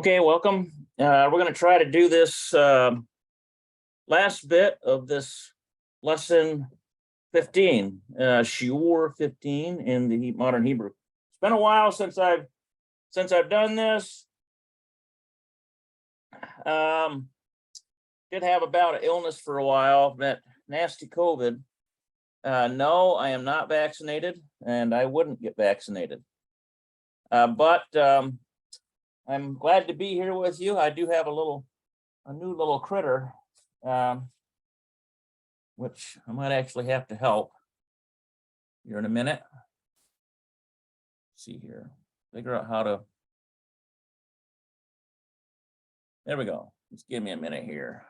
Okay, welcome. We're going to try to do this last bit of this lesson 15, Shiur 15 in the modern Hebrew. It's been a while since I've done this. Did have a bout of illness for a while, that nasty COVID. No, I am not vaccinated, and I wouldn't get vaccinated. But I'm glad to be here with you. I do have a new little critter, which I might actually have to help here in a minute. Let's see here, figure out how to. There we go. Just give me a minute here.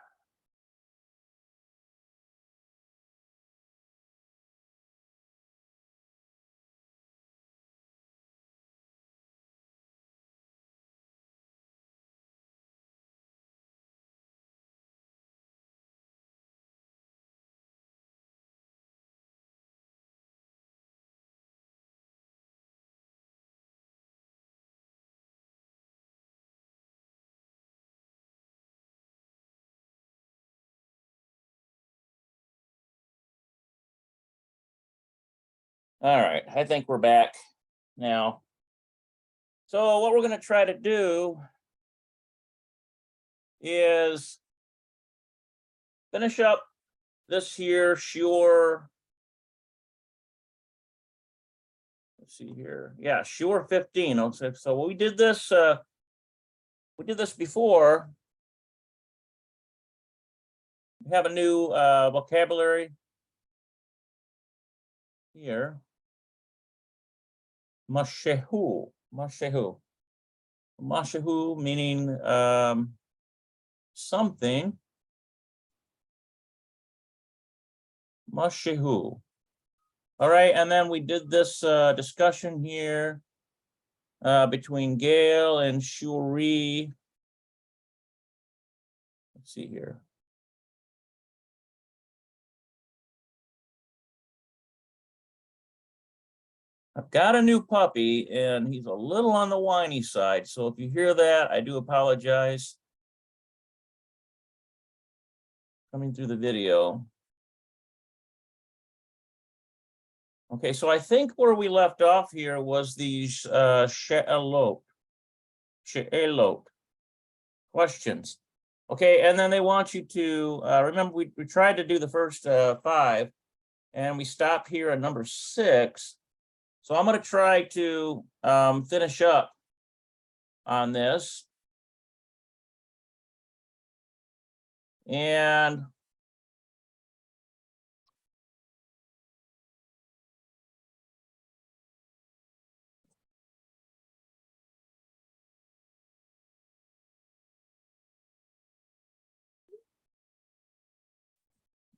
All right, I think we're back now. So what we're going to try to do is finish up this here Shiur. Let's see here. Yeah, Shiur 15. So we did this before. We have a new vocabulary here. Mashehu meaning something. Mashehu. All right, and then we did this discussion here between Gail and Shuri. Let's see here. I've got a new puppy, and he's a little on the whiny side. So if you hear that, I do apologize. Coming through the video. Okay, so I think where we left off here was these she'elot questions. Okay, and then they want you to remember we tried to do the first 5, and we stopped here at number 6. So I'm going to try to finish up on this. And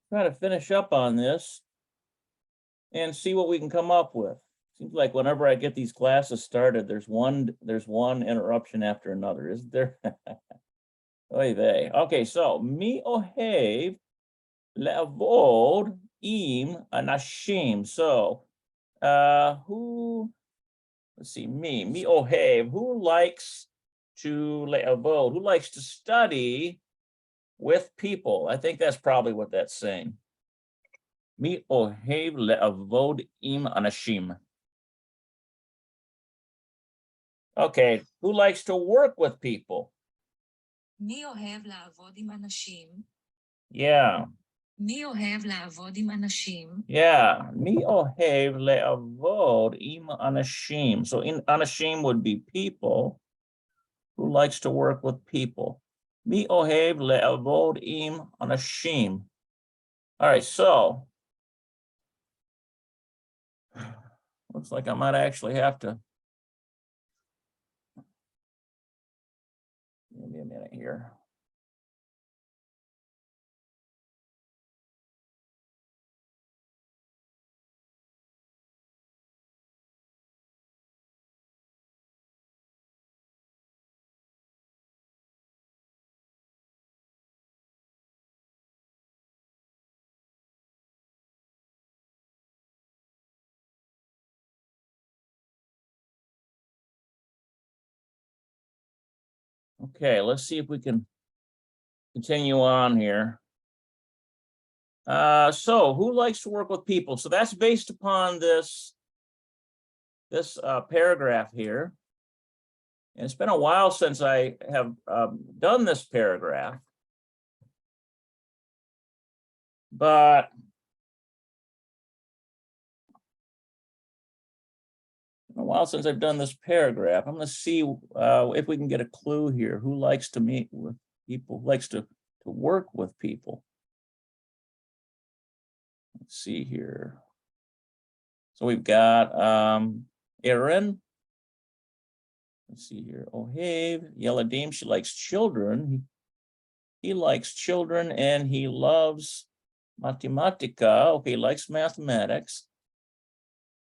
try to finish up on this and see what we can come up with. Seems like whenever I get these classes started, there's one interruption after another, isn't there? Oy vey. Okay, so mi ohev le'avod im anashim. So let's see, mi ohev, who likes to le'avod, who likes to study with people? I think that's probably what that's saying. Mi ohev le'avod im anashim. Okay, who likes to work with people? מי אוהב לעבוד עם אנשים? Yeah. מי אוהב לעבוד עם אנשים? Yeah. Mi ohev le'avod im anashim. So in anashim would be people. Who likes to work with people? Mi ohev le'avod im anashim. All right, so looks like I might actually have to. Give me a minute here. Okay, let's see if we can continue on here. So who likes to work with people? So that's based upon this paragraph here. And it's been a while since I have done this paragraph. But a while since I've done this paragraph. I'm going to see if we can get a clue here. Who likes to meet with people? Who likes to work with people? Let's see here. So we've got Erin. Let's see here. Ohev, Yeladim, she likes children. He likes children and he loves matematika. Okay, he likes mathematics.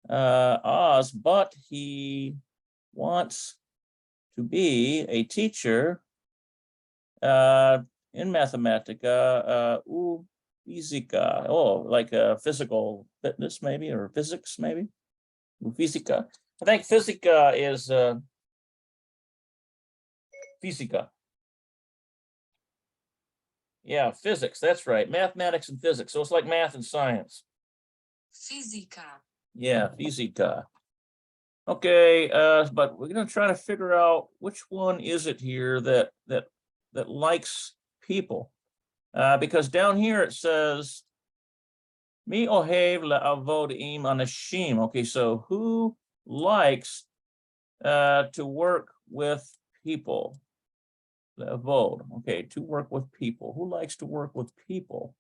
Oz, but he wants to be a teacher in mathematica, física. Oh, like physical fitness maybe, or physics maybe. Física. I think física is física. Yeah, physics, that's right. Mathematics and physics. So it's like math and science. פיזיקה, Yeah, física. Okay, but we're gonna try to figure out which one is it here that likes people. Because down here it says Mi ohev la'avod im anashim. Okay, so who likes to work with people? La'avod. Okay, to work with people. Who likes to work with people?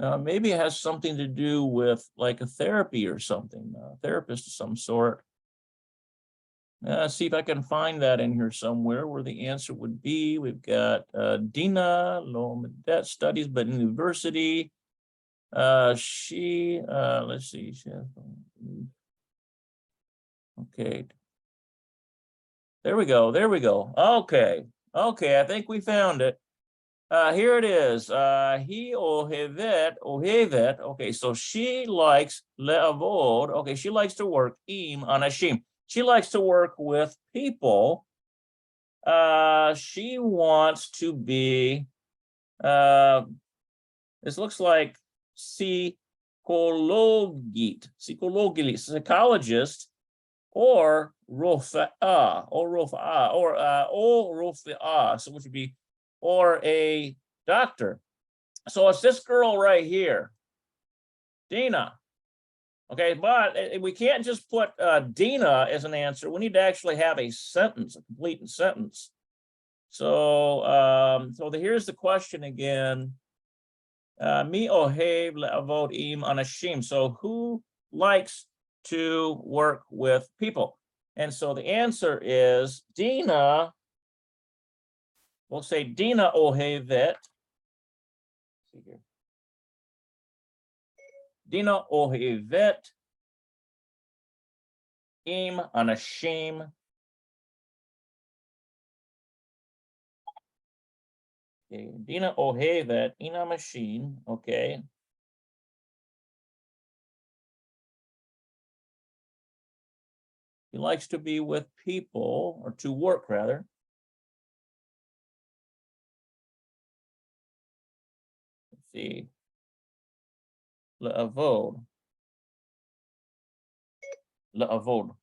Maybe it has something to do with like a therapy or something, a therapist of some sort. See if I can find that in here somewhere where the answer would be. We've got Dina Lomedet studies, but in university. She, let's see. Okay. There we go. There we go. Okay. Okay. I think we found it. Here it is. He ohevet. Okay, so she likes le'avod. Okay, she likes to work im anashim. She likes to work with people. She wants to be. This looks like psychologist, or rofa'ah, so which would be or a doctor. So it's this girl right here, Dina. Okay, but we can't just put Dina as an answer. We need to actually have a sentence, a complete sentence. So, here's the question again. Mi ohev le'avod im anashim. So who likes to work with people? And so the answer is Dina. We'll say Dina ohevet. See here. Dina ohevet im anashim. Okay. Dina ohevet im anashim. Okay. He likes to be with people, or to work rather. Let's see. Le'avod. Le'avod.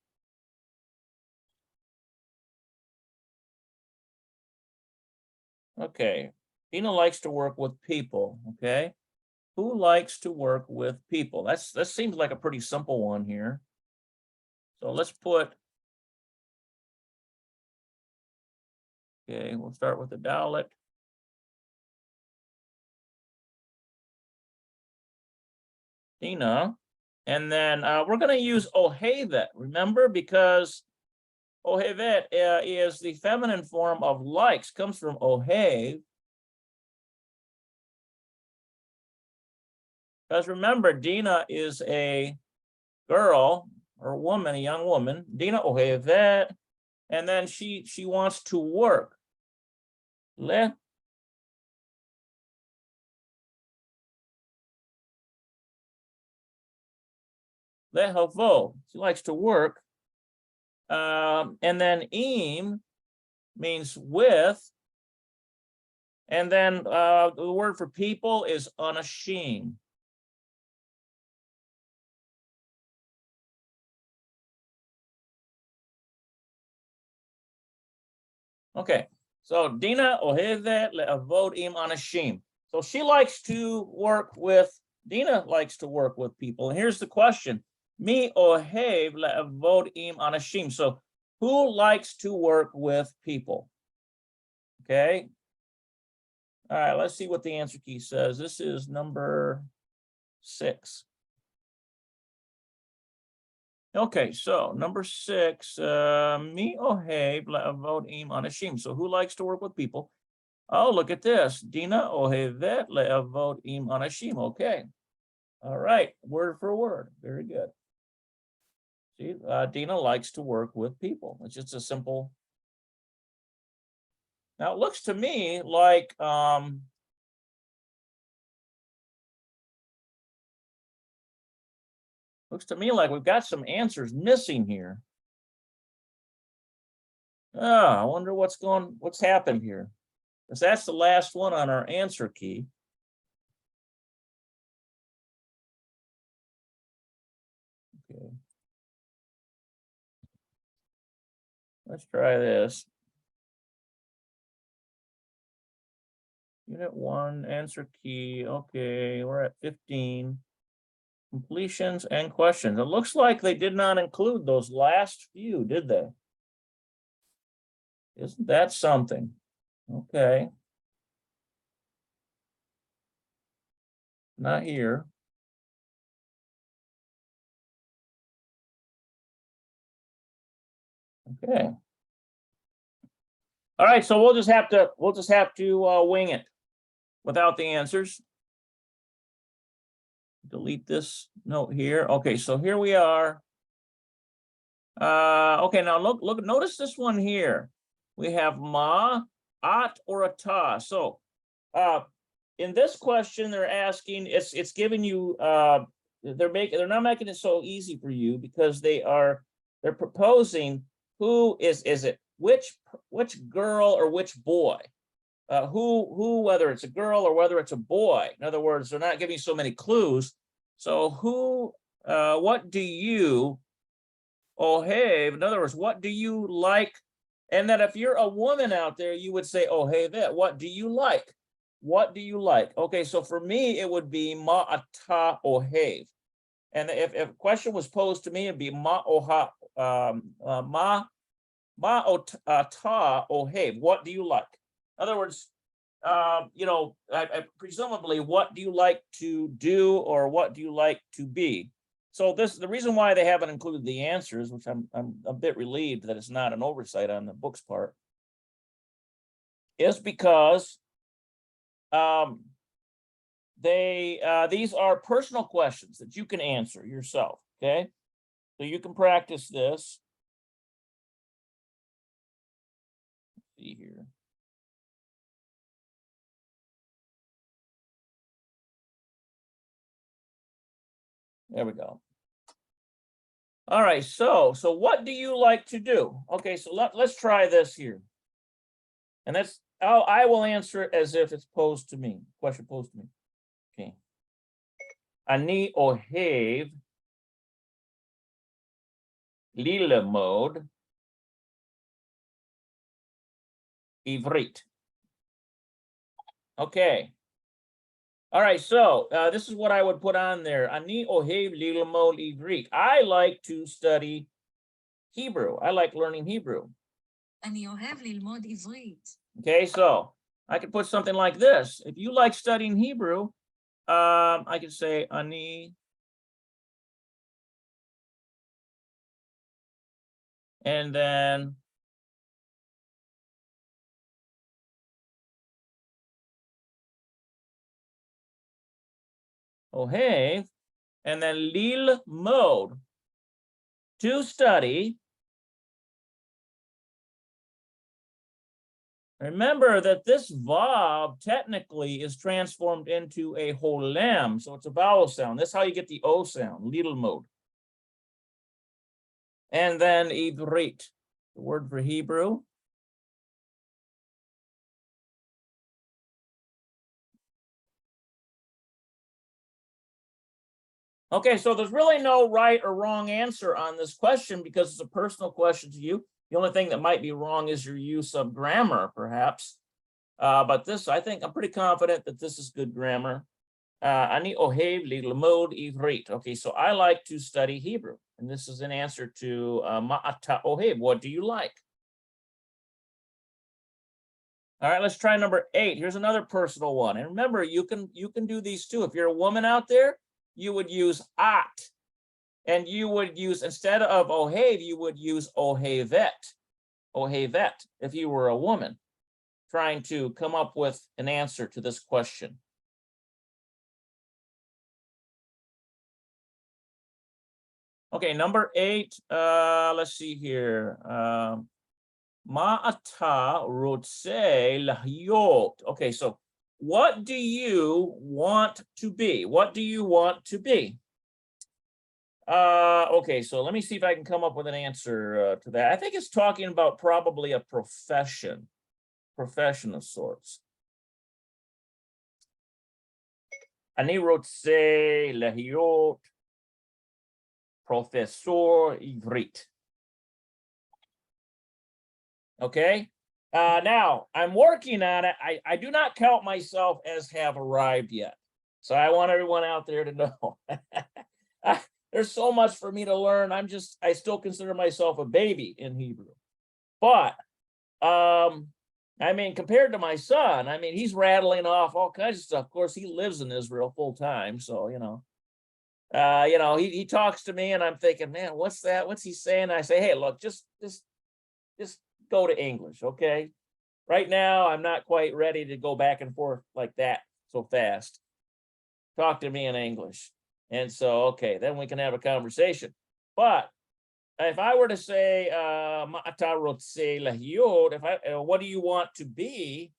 Okay. Dina likes to work with people. Okay. Who likes to work with people? That seems like a pretty simple one here. So let's put. Okay, we'll start with the Dalet. Dina. And then we're going to use ohevet, remember, because ohevet is the feminine form of likes, comes from ohev. Because remember, Dina is a girl or woman, a young woman. Dina ohevet, and then she wants to work. Le. Lehavo. She likes to work. And then im means with. And then the word for people is anashim. Okay, so Dina ohevet le'avod im anashim. So she likes to work with, Dina likes to work with people. And here's the question. Mi ohev le'avod im anashim. So who likes to work with people? Okay. All right, let's see what the answer key says. This is number 6. Okay, so number 6, mi ohev le'avod im anashim. So who likes to work with people? Oh, look at this. Dina ohevet le'avod im anashim. Okay. All right, word for word. Very good. See, Dina likes to work with people. It's just a simple. Now it looks to me like we've got some answers missing here. I wonder what's happened here. Because that's the last one on our answer key. Okay. Let's try this. Unit 1, answer key. Okay, we're at 15. Completions and questions. It looks like they did not include those last few, did they? Isn't that something? Okay. Not here. Okay. All right, so we'll just have to wing it without the answers. Delete this note here. Okay, so here we are. Okay, now look, notice this one here. We have ma, at, or ata. So in this question, they're asking, it's giving you they're not making it so easy for you because they're proposing who is it, which girl or which boy, who whether it's a girl or whether it's a boy. In other words, they're not giving so many clues. So who, what do you ohev? In other words, what do you like? And then if you're a woman out there, you would say ohevet. What do you like? What do you like? Okay, so for me, it would be ma'ata ohev. And if a question was posed to me, it'd be ma'ota ohev. What do you like? In other words, presumably, what do you like to do or what do you like to be? So the reason why they haven't included the answers, which I'm a bit relieved that it's not an oversight on the book's part, is because these are personal questions that you can answer yourself. Okay, so you can practice this. Let's see here. There we go. All right, so what do you like to do? Okay, so let's try this here. And that's how I will answer it as if it's posed to me, question posed to me. Okay. Ani ohev lilemod ivrit. Okay. All right, so this is what I would put on there. Ani ohev lilemod ivrit. I like to study Hebrew. I like learning Hebrew. אני אוהב ללמוד עברית. Okay, so I could put something like this. If you like studying Hebrew, I could say ani and then ohev, and then lilmod, to study. Remember that this vav technically is transformed into a holem, so it's a vowel sound. That's how you get the O sound, lilmod. And then ivrit, the word for Hebrew. Okay, so there's really no right or wrong answer on this question because it's a personal question to you. The only thing that might be wrong is your use of grammar, perhaps. But this, I think I'm pretty confident that this is good grammar. Ani ohev lilmod ivrit. Okay, so I like to study Hebrew. And this is an answer to ma'ata ohev. What do you like? All right, let's try number 8. Here's another personal one. And remember, you can do these too. If you're a woman out there, you would use at. And you would use, instead of ohev, you would use ohevet. Ohevet, if you were a woman trying to come up with an answer to this question. Okay, number 8, let's see here. Ma'ata rotse lahyot. Okay, so what do you want to be? What do you want to be? Okay, so let me see if I can come up with an answer to that. I think it's talking about probably a profession of sorts. Ani rotse lahyot professor ivrit. Okay. Now I'm working on it. I do not count myself as have arrived yet. So I want everyone out there to know there's so much for me to learn. I still consider myself a baby in Hebrew. But I mean, compared to my son, I mean, he's rattling off all kinds of stuff. Of course, he lives in Israel full time. So, he talks to me and I'm thinking, man, what's that? What's he saying? I say, hey, look, just go to English, okay? Right now, I'm not quite ready to go back and forth like that so fast. Talk to me in English. And so, okay, then we can have a conversation. But if I were to say, what do you want to be?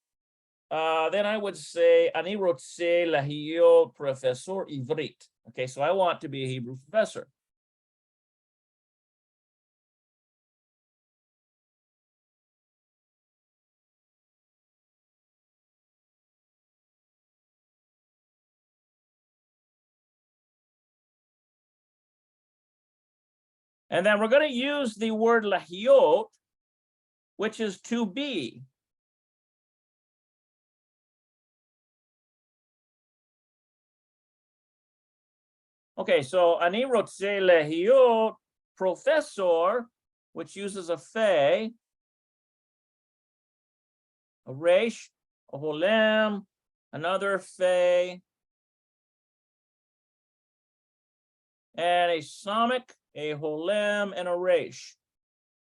Then I would say, ani rotse lahiot professor ivrit. Okay, so I want to be a Hebrew professor. And then we're going to use the word lahiot, which is to be. Okay, so ani rotse lahiot professor, which uses a fe, a resh, a holem, another fe, and a samik, a holem, and a resh.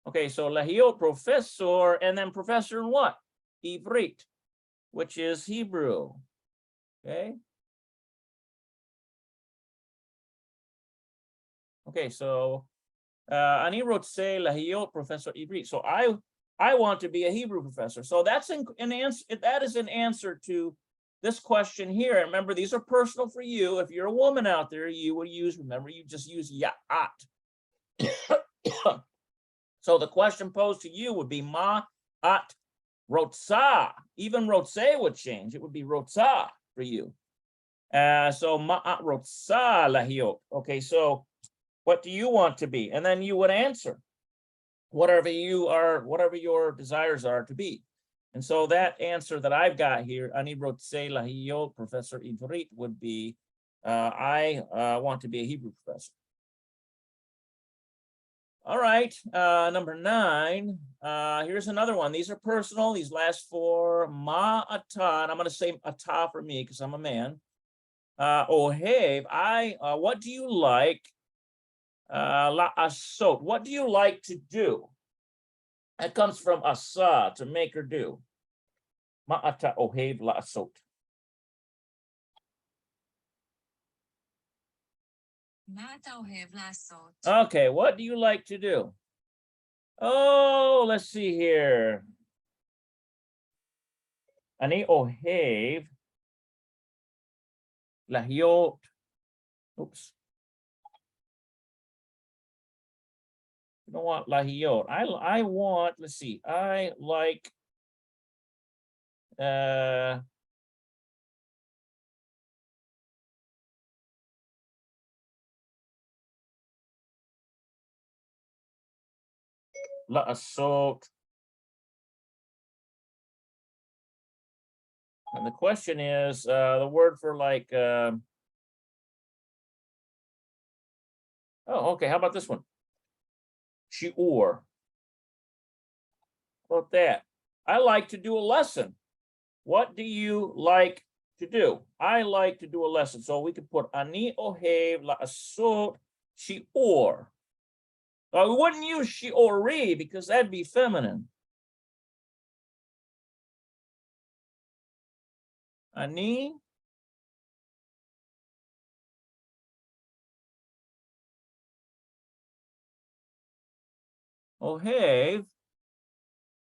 Okay, so lahiot professor, and then professor in what? Ivrit, which is Hebrew. Okay. Okay, so ani rotse lahiot professor Ivrit. So I want to be a Hebrew professor. So that's an answer. That is an answer to this question here. And remember, these are personal for you. If you're a woman out there, you would remember, you just use ya'at. So the question posed to you would be ma'at rotsa. Even rotse would change. It would be rotsa for you. So ma'at rotsa lahiot. Okay, so what do you want to be? And then you would answer whatever your desires are to be. And so that answer that I've got here, ani rotse lahiot professor ivrit, would be, I want to be a Hebrew professor. All right, number 9. Here's another one. These are personal. These last 4. Ma'ata, and I'm going to say ata for me because I'm a man. Ohev, what do you like? La'asot, what do you like to do? That comes from asa, to make or do. Ma'ata ohev la'asot. מה אתה אוהב לעשות? Okay, what do you like to do? Oh, let's see here. Ani ohev lahiot. Oops. I don't want lahiot. I want, let's see, I like la'asot. And the question is, the word for like, oh, okay, how about this one? Shi'ur. How about that? I like to do a lesson. What do you like to do? I like to do a lesson. So we could put ani ohev la'asot shi'ur. We wouldn't use shi'ori because that'd be feminine. Ani ohev.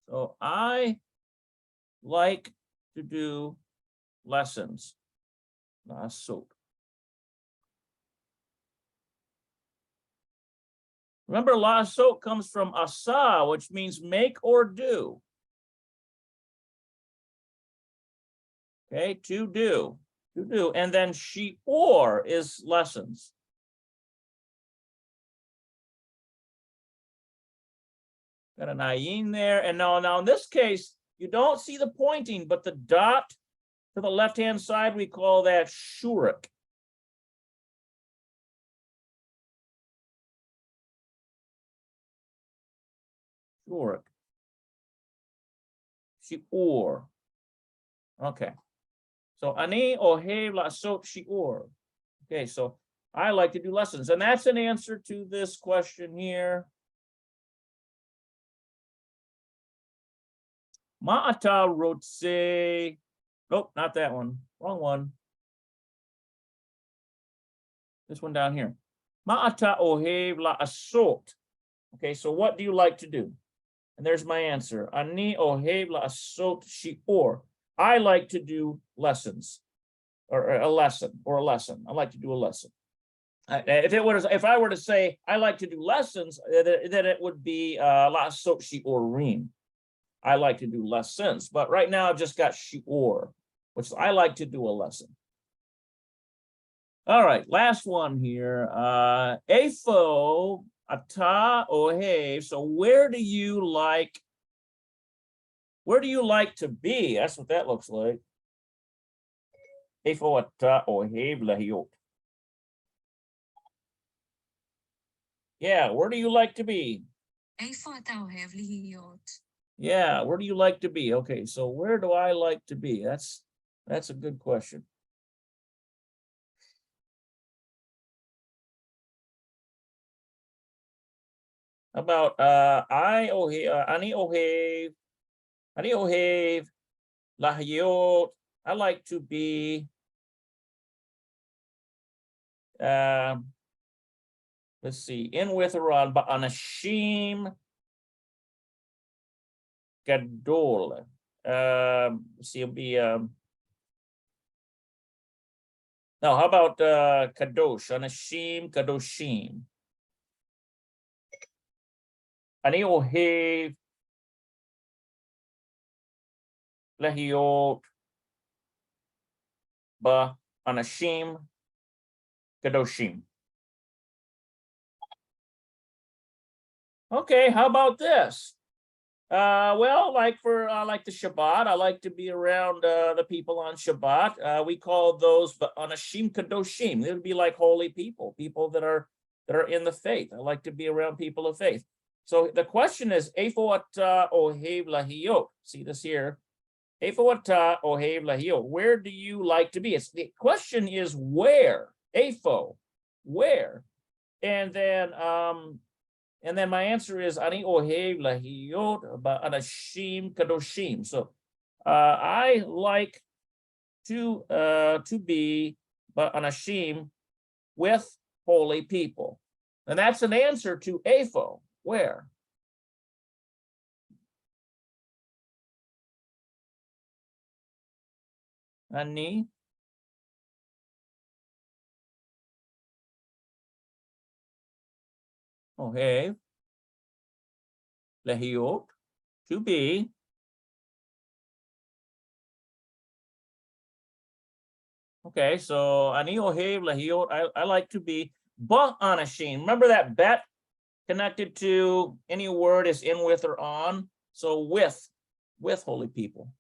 So I like to do lessons. La'asot. Remember, la'asot comes from asa, which means make or do. Okay, to do. And then shi'ur is lessons. Got an ayin there. And now in this case, you don't see the pointing, but the dot to the left-hand side, we call that shurik. Shurik. Shi'ur. Okay. So ani ohev la'asot shi'ur. Okay, so I like to do lessons. And that's an answer to this question here. Ma'ata rotse. Nope, not that one. Wrong one. This one down here. Ma'ata ohev la'asot. Okay, so what do you like to do? And there's my answer. Ani ohev la'asot shi'ur. I like to do lessons, or a lesson. I like to do a lesson. If I were to say I like to do lessons, then it would be la'asot shi'urim. I like to do lessons, but right now I've just got shi'ur, which I like to do a lesson. All right, last one here. Efo ata ohev. So where do you like to be? That's what that looks like. Efo ata ohev lahiot. Yeah, where do you like to be? איפה אתה אוהב להיות? Yeah, where do you like to be? Okay, so where do I like to be? That's a good question. How about ani ohev lahiot. I like to be let's see, in with or on, but anashim gadol. Let's see, it'll be no, how about kadosh, anashim kadoshim. Ani ohev lahiot ba anashim kadoshim. Okay, how about this? Well, like for like the Shabbat, I like to be around the people on Shabbat. We call those anashim kadoshim. They would be like holy people, people that are in the faith. I like to be around people of faith. So the question is, Efo ata ohev lahiot. See this here. Efo ata ohev lahiot. Where do you like to be? The question is where. Efo, where? And then my answer is ani ohev lahiot ba anashim kadoshim. So I like to be ba anashim with holy people. And that's an answer to Efo. Where? Ani ohev lahiot, to be. Okay, so ani ohev lahiot, I like to be ba anashim. Remember that bet connected to any word is in, with, or on. So with holy people.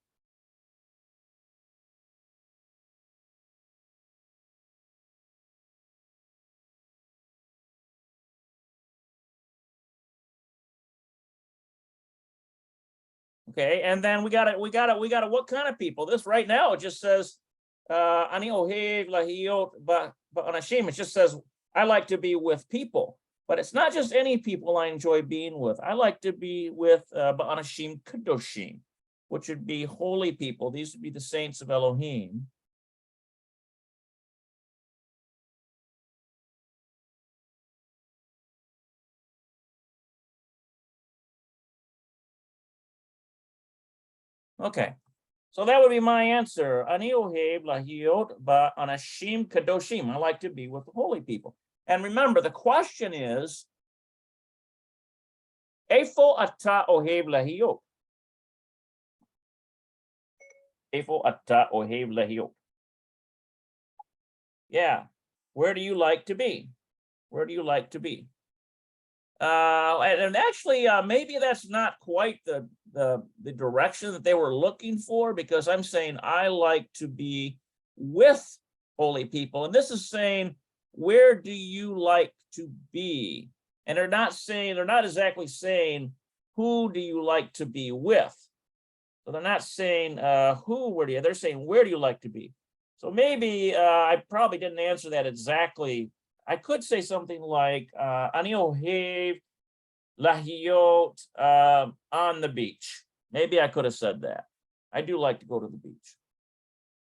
Okay, and then we got it. What kind of people? This right now, it just says, ani ohev lahiot ba'anashim. It just says, I like to be with people. But it's not just any people I enjoy being with. I like to be with ba'anashim kadoshim, which would be holy people. These would be the saints of Elohim. Okay, so that would be my answer. Ani ohev lahiot ba'anashim kadoshim. I like to be with the holy people. And remember, the question is, Eifo ata ohev lahiot? Eifo ata ohev lahiot? Yeah, where do you like to be? Where do you like to be? And actually, maybe that's not quite the direction that they were looking for, because I'm saying I like to be with holy people. And this is saying, where do you like to be? And they're not exactly saying, who do you like to be with? So they're not saying they're saying, where do you like to be? So maybe I probably didn't answer that exactly. I could say something like, ani ohev lahiot on the beach. Maybe I could have said that. I do like to go to the beach.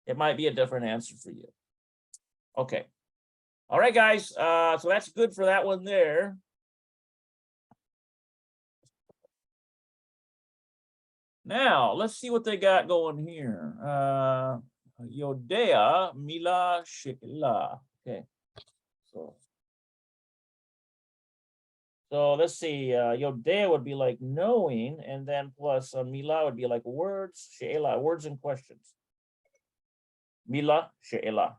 It might be a different answer for you. Okay. All right, guys. So that's good for that one there. Now, let's see what they got going here. Yodea Mila Sheila. Okay. So let's see, Yodea would be like knowing, and then plus Mila would be like words, She'ela, words and questions. Mila, She'ela.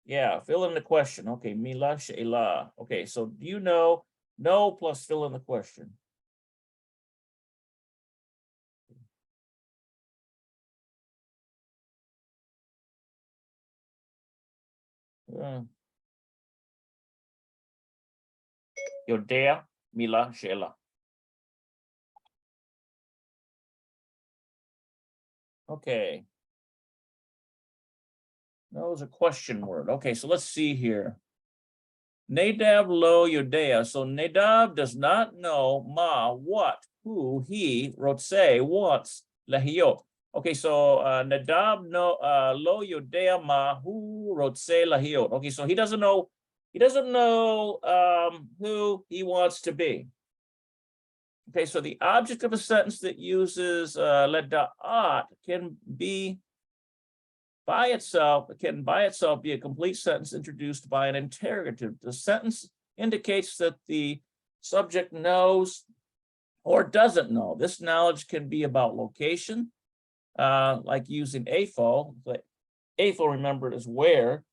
Yeah, fill in the question. Okay, Mila, She'ela. Okay, so do you know? No plus fill in the question. Yodea, Mila, She'ela. Okay. That was a question word. Okay, so let's see here. Nadab lo Yodea. So Nadab does not know ma, what, who, he, rotse, wants, lahiot. Okay, so Nadab no lo Yodea ma, who, rotse, lahiot. Okay, so he doesn't know who he wants to be. Okay, so the object of a sentence that uses leda'at can be by itself, it can by itself be a complete sentence introduced by an interrogative. The sentence indicates that the subject knows or doesn't know. This knowledge can be about location, like using eifo. But eifo, remember, is where.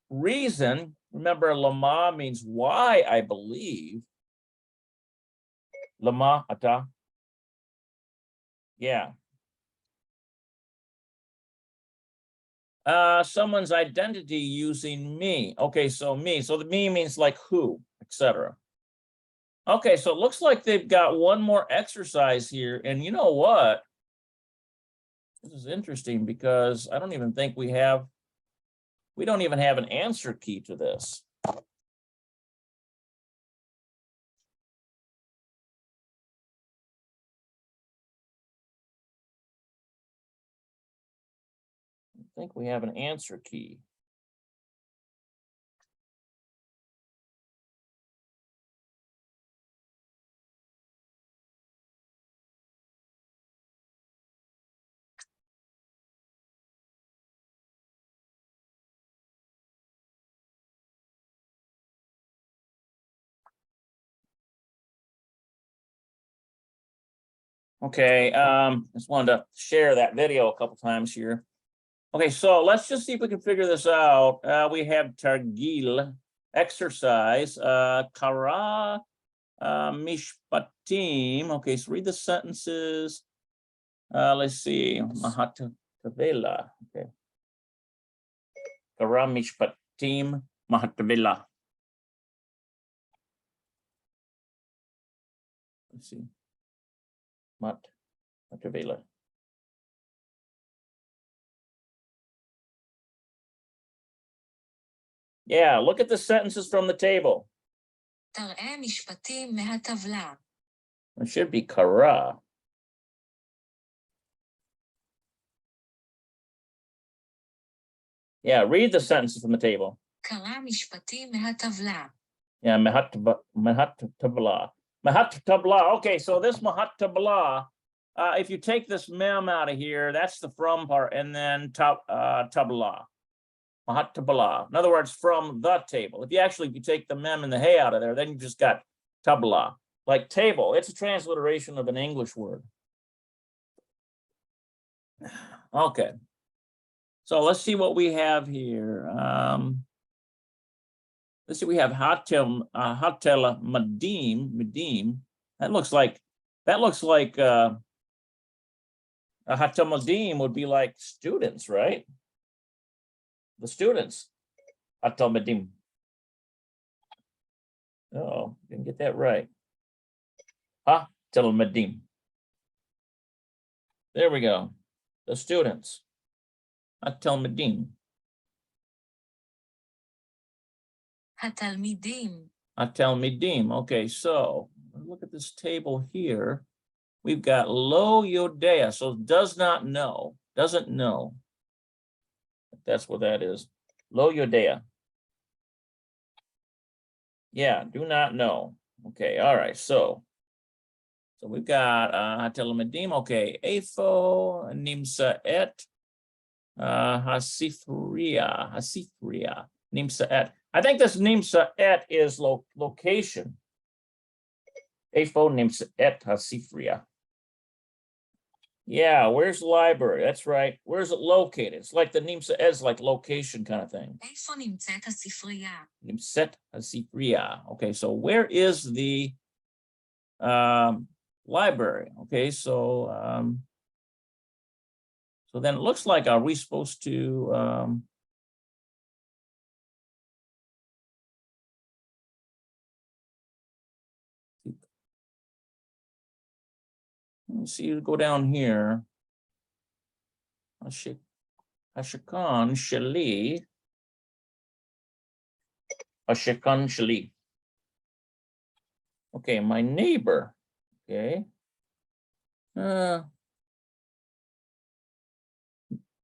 Reason, remember, lama means why, I believe. Lama ata. Yeah. Someone's identity using me. Okay, so me. So the me means like who, etc. Okay, so it looks like they've got one more exercise here. And you know what? This is interesting because I don't even think we don't even have an answer key to this. I think we have an answer key. Okay, just wanted to share that video a couple times here. Okay, so let's just see if we can figure this out. We have Targil, exercise, kara mishpatim. Okay, so read the sentences. Let's see, mahatavela. Okay, kara mishpatim mahatavela. Let's see, mahatavela. Yeah, look at the sentences from the table. תראה משפטים מהטבלה. It should be kara. Yeah, read the sentences from the table. קרא משפטים מהטבלה. Yeah, mahatabla. Mahatabla. Okay, so this mahatabla, if you take this mem out of here, that's the from part, and then tabla. Mahatabla. In other words, from the table. If you take the mem and the hey out of there, then you just got tabla. Like table. It's a transliteration of an English word. Okay. So let's see what we have here. Let's see, we have hatel medim. That looks like hatel medim would be like students, right? The students. Hatel medim. Oh, didn't get that right. Hatel medim. There we go. The students. Hatel medim. התלמידים. Atelmidim. Okay, so look at this table here. We've got lo yodea, so does not know, doesn't know. That's what that is. Lo yodea. Yeah, do not know. Okay, all right. So we've got Atelmidim. Okay, Apho nimsa et hasifria. Nimsa et. I think this nimsa et is location. Apho nimsa et hasifria. Yeah, where's the library? That's right. Where's it located? It's like the nimsa et is like location kind of thing. איפה נמצאת הספרייה? Nimset hasifria. Okay, so where is the library? Okay, so then it looks like, are we supposed to let me see, go down here. Hashikan Shali. Hashikan Shali. Okay, my neighbor. Okay.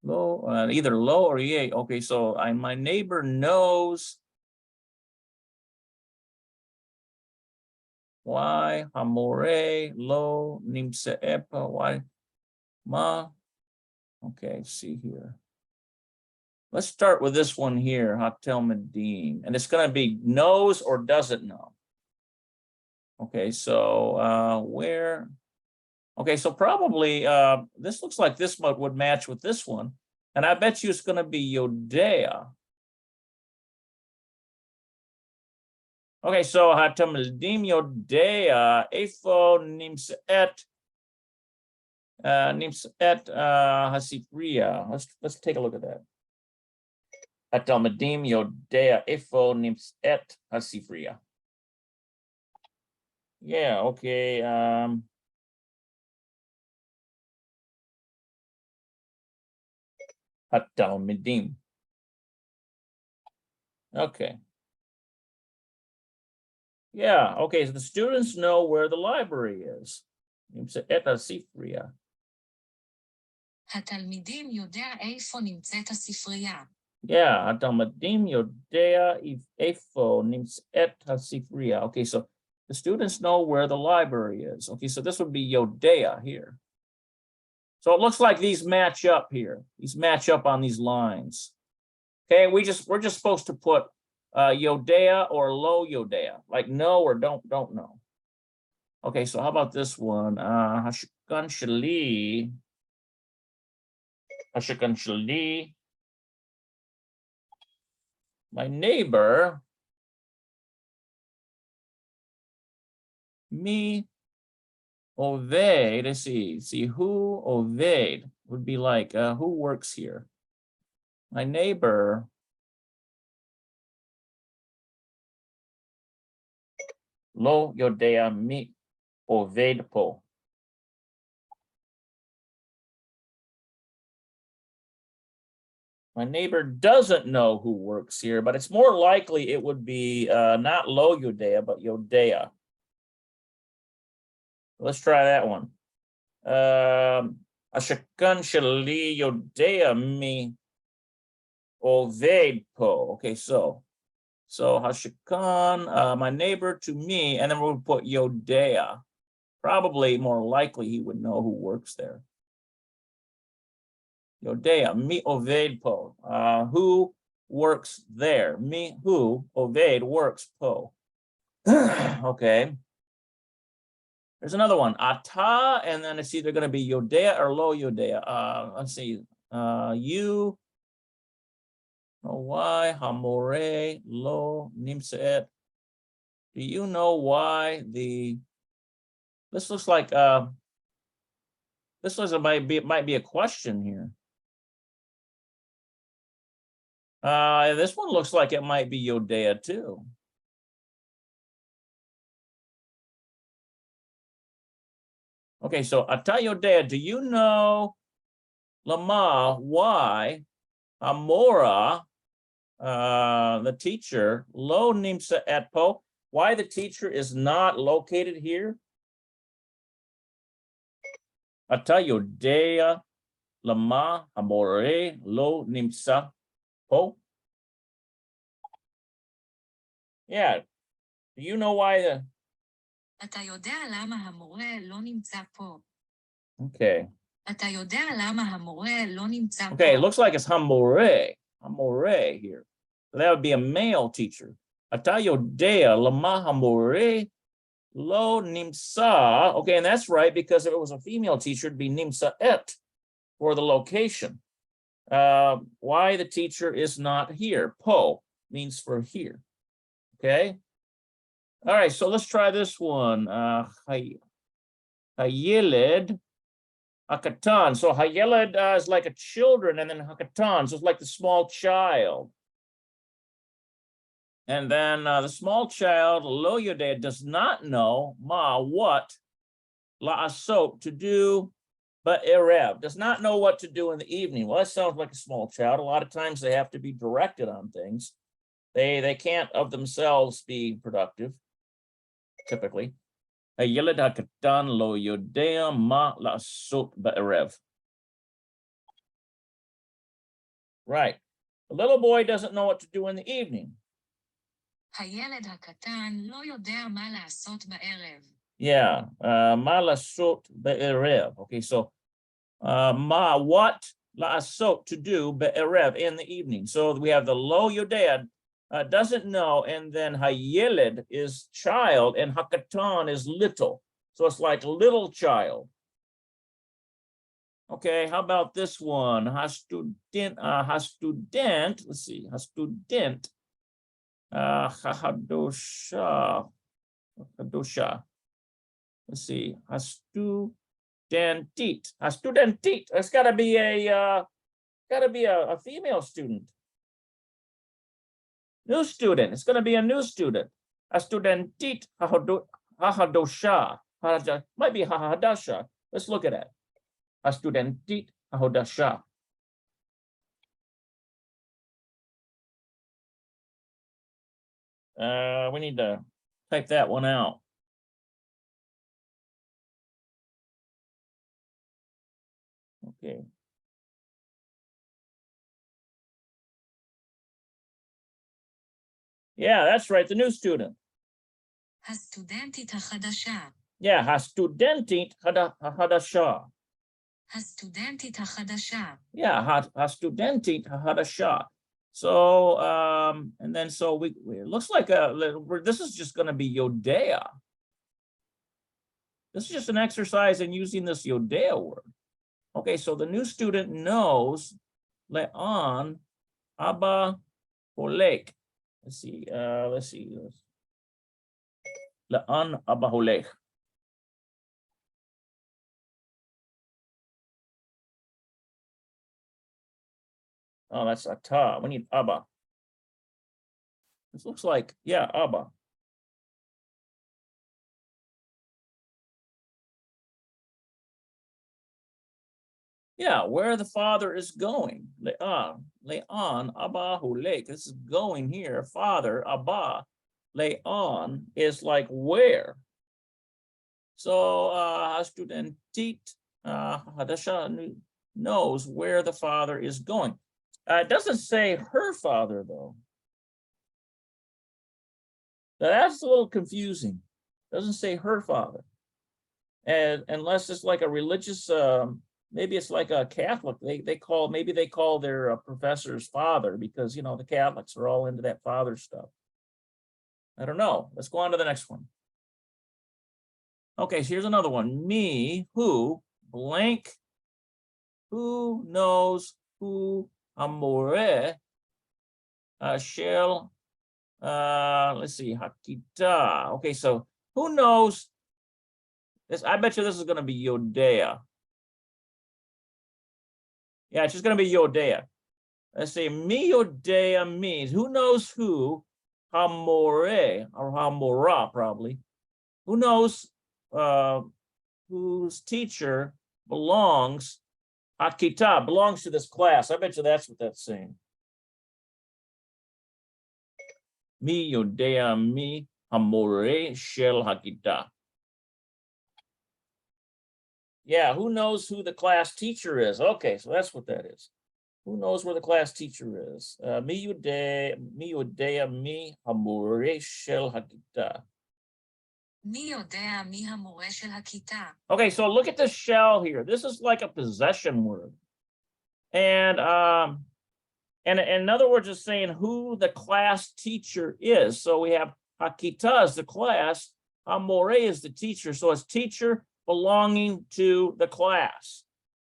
Low, either low or yay. Okay, so my neighbor knows why hamore lo nimse epa why ma. Okay, see here. Let's start with this one here, Hatel Medim, and it's going to be knows or doesn't know. Okay, so where? Okay, so probably this looks like this would match with this one, and I bet you it's going to be Yodea. Okay, so Hatel Medim Yodea Apho nimset hasifria. Let's take a look at that. Atalmadim Yodea Apho nimset hasifria. Yeah, okay. Atalmadim. Okay. Yeah, okay, so the students know where the library is. Nimset hasifria. התלמידים יודע איפה נמצאת הספרייה. Yeah, Atalmadim Yodea Apho nimset hasifria. Okay, so the students know where the library is. Okay, so this would be Yodea here. So it looks like these match up here. These match up on these lines. Okay, we're just supposed to put Yodea or lo Yodea, like know or don't know. Okay, so how about this one? Hashikan Shali. Hashikan Shali. My neighbor Me oved. Let's see who oved would be like, who works here? My neighbor. Lo yodea mi oved po. My neighbor doesn't know who works here, but it's more likely it would be not lo yodea, but yodea. Let's try that one. Ashakan shali yodea mi oved po. Okay, so Hashakan, my neighbor to me, and then we'll put yodea. Probably more likely he would know who works there. Yodea, mi oved po. Who works there? Me, who, oved, works po. Okay. There's another one. Ata, and then it's either going to be yodea or lo yodea. Let's see. You. Oh, why? Hamore, lo, nimseet. Do you know why the... This looks like... This looks like it might be a question here. This one looks like it might be yodea too. Okay, so ata yodea, do you know, lama, why Amora, the teacher, lo nimsa et po, why the teacher is not located here? Ata yodea, lama, amore, lo nimsa po. Yeah, do you know why the... אתה יודע למה המורה לא נמצא פה. Okay. אתה יודע למה המורה לא נמצא פה. Okay, it looks like it's hamore here. So that would be a male teacher. Ata yodea lama hamore lo nimsa. Okay, and that's right, because if it was a female teacher, it'd be nimsa et for the location. Why the teacher is not here. Po means for here. Okay. All right, so let's try this one. Hayeled hakatan. So hayeled is like a children, and then hakatan, so it's like the small child. And then the small child, lo yodea, does not know ma what la'asot to do, but erev does not know what to do in the evening. Well, that sounds like a small child. A lot of times they have to be directed on things. They can't of themselves be productive. Typically, hayeled hakatan lo yodea ma la'asot ba'erev. Right, the little boy doesn't know what to do in the evening. הילד הקטן לא יודע מה לעשות בערב. Yeah, ma la'asot ba'erev. Okay, so ma what la'asot to do ba'erev in the evening. So we have the lo yodea. Doesn't know, and then hayeled is child, and hakatan is little. So it's like little child. Okay, how about this one? Hastudent, let's see, hastudent, hahadosha. Let's see, hastudentit. It's gotta be a female student. New student. It's going to be a new student. A studentit hahadosha. Might be hahadasha. Let's look at it. A studentit hahadasha. We need to type that one out. Okay. Yeah, that's right. The new student. הסטודנטית החדשה. Yeah, הסטודנטית החדשה. הסטודנטית החדשה. Yeah, הסטודנטית החדשה. So, and then so we it looks like this is just going to be yodea. This is just an exercise in using this yodea word. Okay, so the new student knows le'an abba holek. Let's see. Le'an abba holech. Oh, that's ata. We need Abba. This looks like, yeah, Abba. Yeah, where the father is going. Le'an, Abba hulek. This is going here. Father, Abba. Le'an is like where. So Hastudentit Hadasha knows where the father is going. It doesn't say her father, though. Now, that's a little confusing. Doesn't say her father. And unless it's like a religious, maybe it's like a Catholic. They call their professors father because the Catholics are all into that father stuff. I don't know. Let's go on to the next one. Okay, so here's another one. Me, who, blank, who knows who amore shall, let's see, hakita. Okay, so who knows this? I bet you this is going to be Yodea. Yeah, it's just going to be Yodea. Let's see, mi Yodea means who knows who, Hamore, or Hamora probably. Who knows whose teacher belongs, Hakita, belongs to this class. I bet you that's what that's saying. Mi Yodea mi Hamore shel Hakita. Yeah, who knows who the class teacher is? Okay, so that's what that is. Who knows where the class teacher is? Mi Yodea mi Hamore shel Hakita. מי יודע מי המורה של הכיתה? Okay, so look at the shell here. This is like a possession word. And in other words, it's saying who the class teacher is. So we have Hakita is the class, Amore is the teacher. So it's teacher belonging to the class.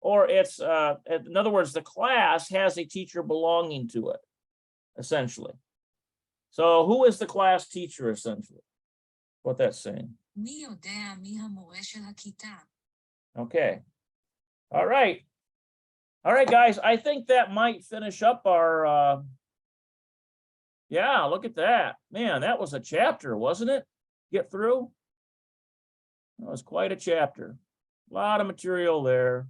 Or it's, in other words, the class has a teacher belonging to it, essentially. So who is the class teacher, essentially? What that's saying. מי יודע מי המורה של הכיתה? Okay. All right. All right, guys, I think that might finish up our, yeah, look at that. Man, that was a chapter, wasn't it? Get through? That was quite a chapter. A lot of material there.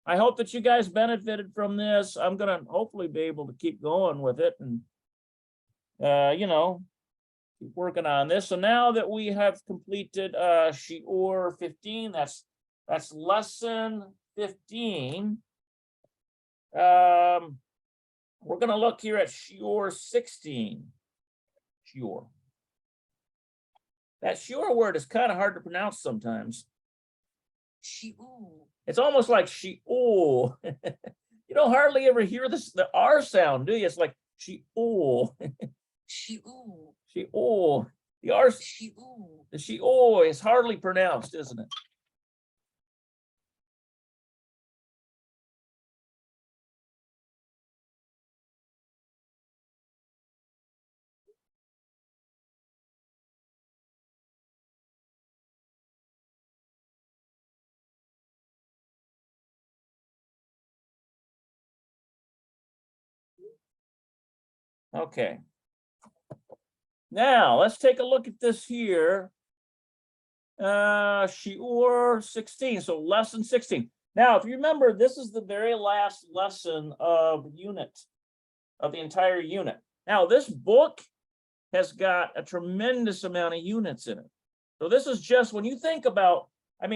I hope that you guys benefited from this. I'm going to hopefully be able to keep going with it and, keep working on this. So now that we have completed Shiur 15, that's lesson 15. We're going to look here at Shiur 16. Shiur. That Shiur word is kind of hard to pronounce sometimes. שיעור. It's almost like Shiur. You don't hardly ever hear the R sound, do you? It's like Shiur. שיעור. Shiur. The R, שיעור. the Shiur is hardly pronounced, isn't it? Okay. Now let's take a look at this here. Shiur 16, so lesson 16. Now, if you remember, this is the very last lesson of the entire unit. Now, this book has got a tremendous amount of units in it. So this is just, when you think about,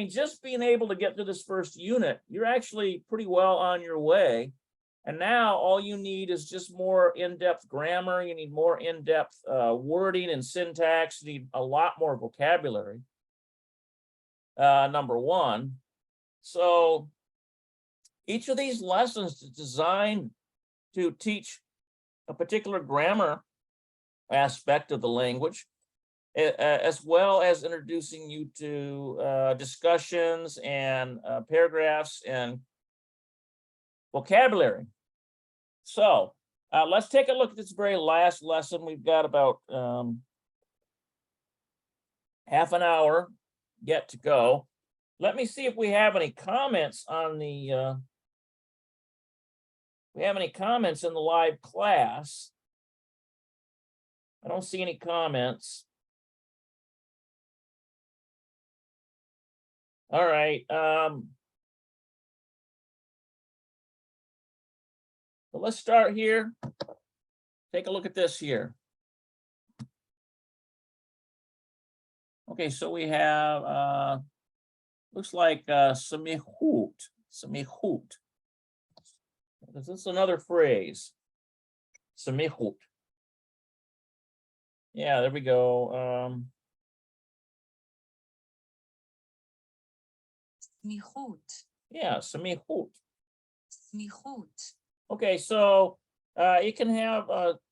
just being able to get to this first unit, you're actually pretty well on your way. And now all you need is just more in-depth grammar. You need more in-depth wording and syntax. You need a lot more vocabulary, number one. So each of these lessons is designed to teach a particular grammar aspect of the language, as well as introducing you to discussions and paragraphs and vocabulary. So let's take a look at this very last lesson. We've got about half an hour yet to go. Let me see if we have any comments on the we have any comments in the live class? I don't see any comments. All right. So let's start here. Take a look at this here. Okay, so we have looks like samihut. Samihut. This is another phrase. Samihut. Yeah, there we go. סמיכות. Yeah, samihut. סמיכות. Okay, so it can have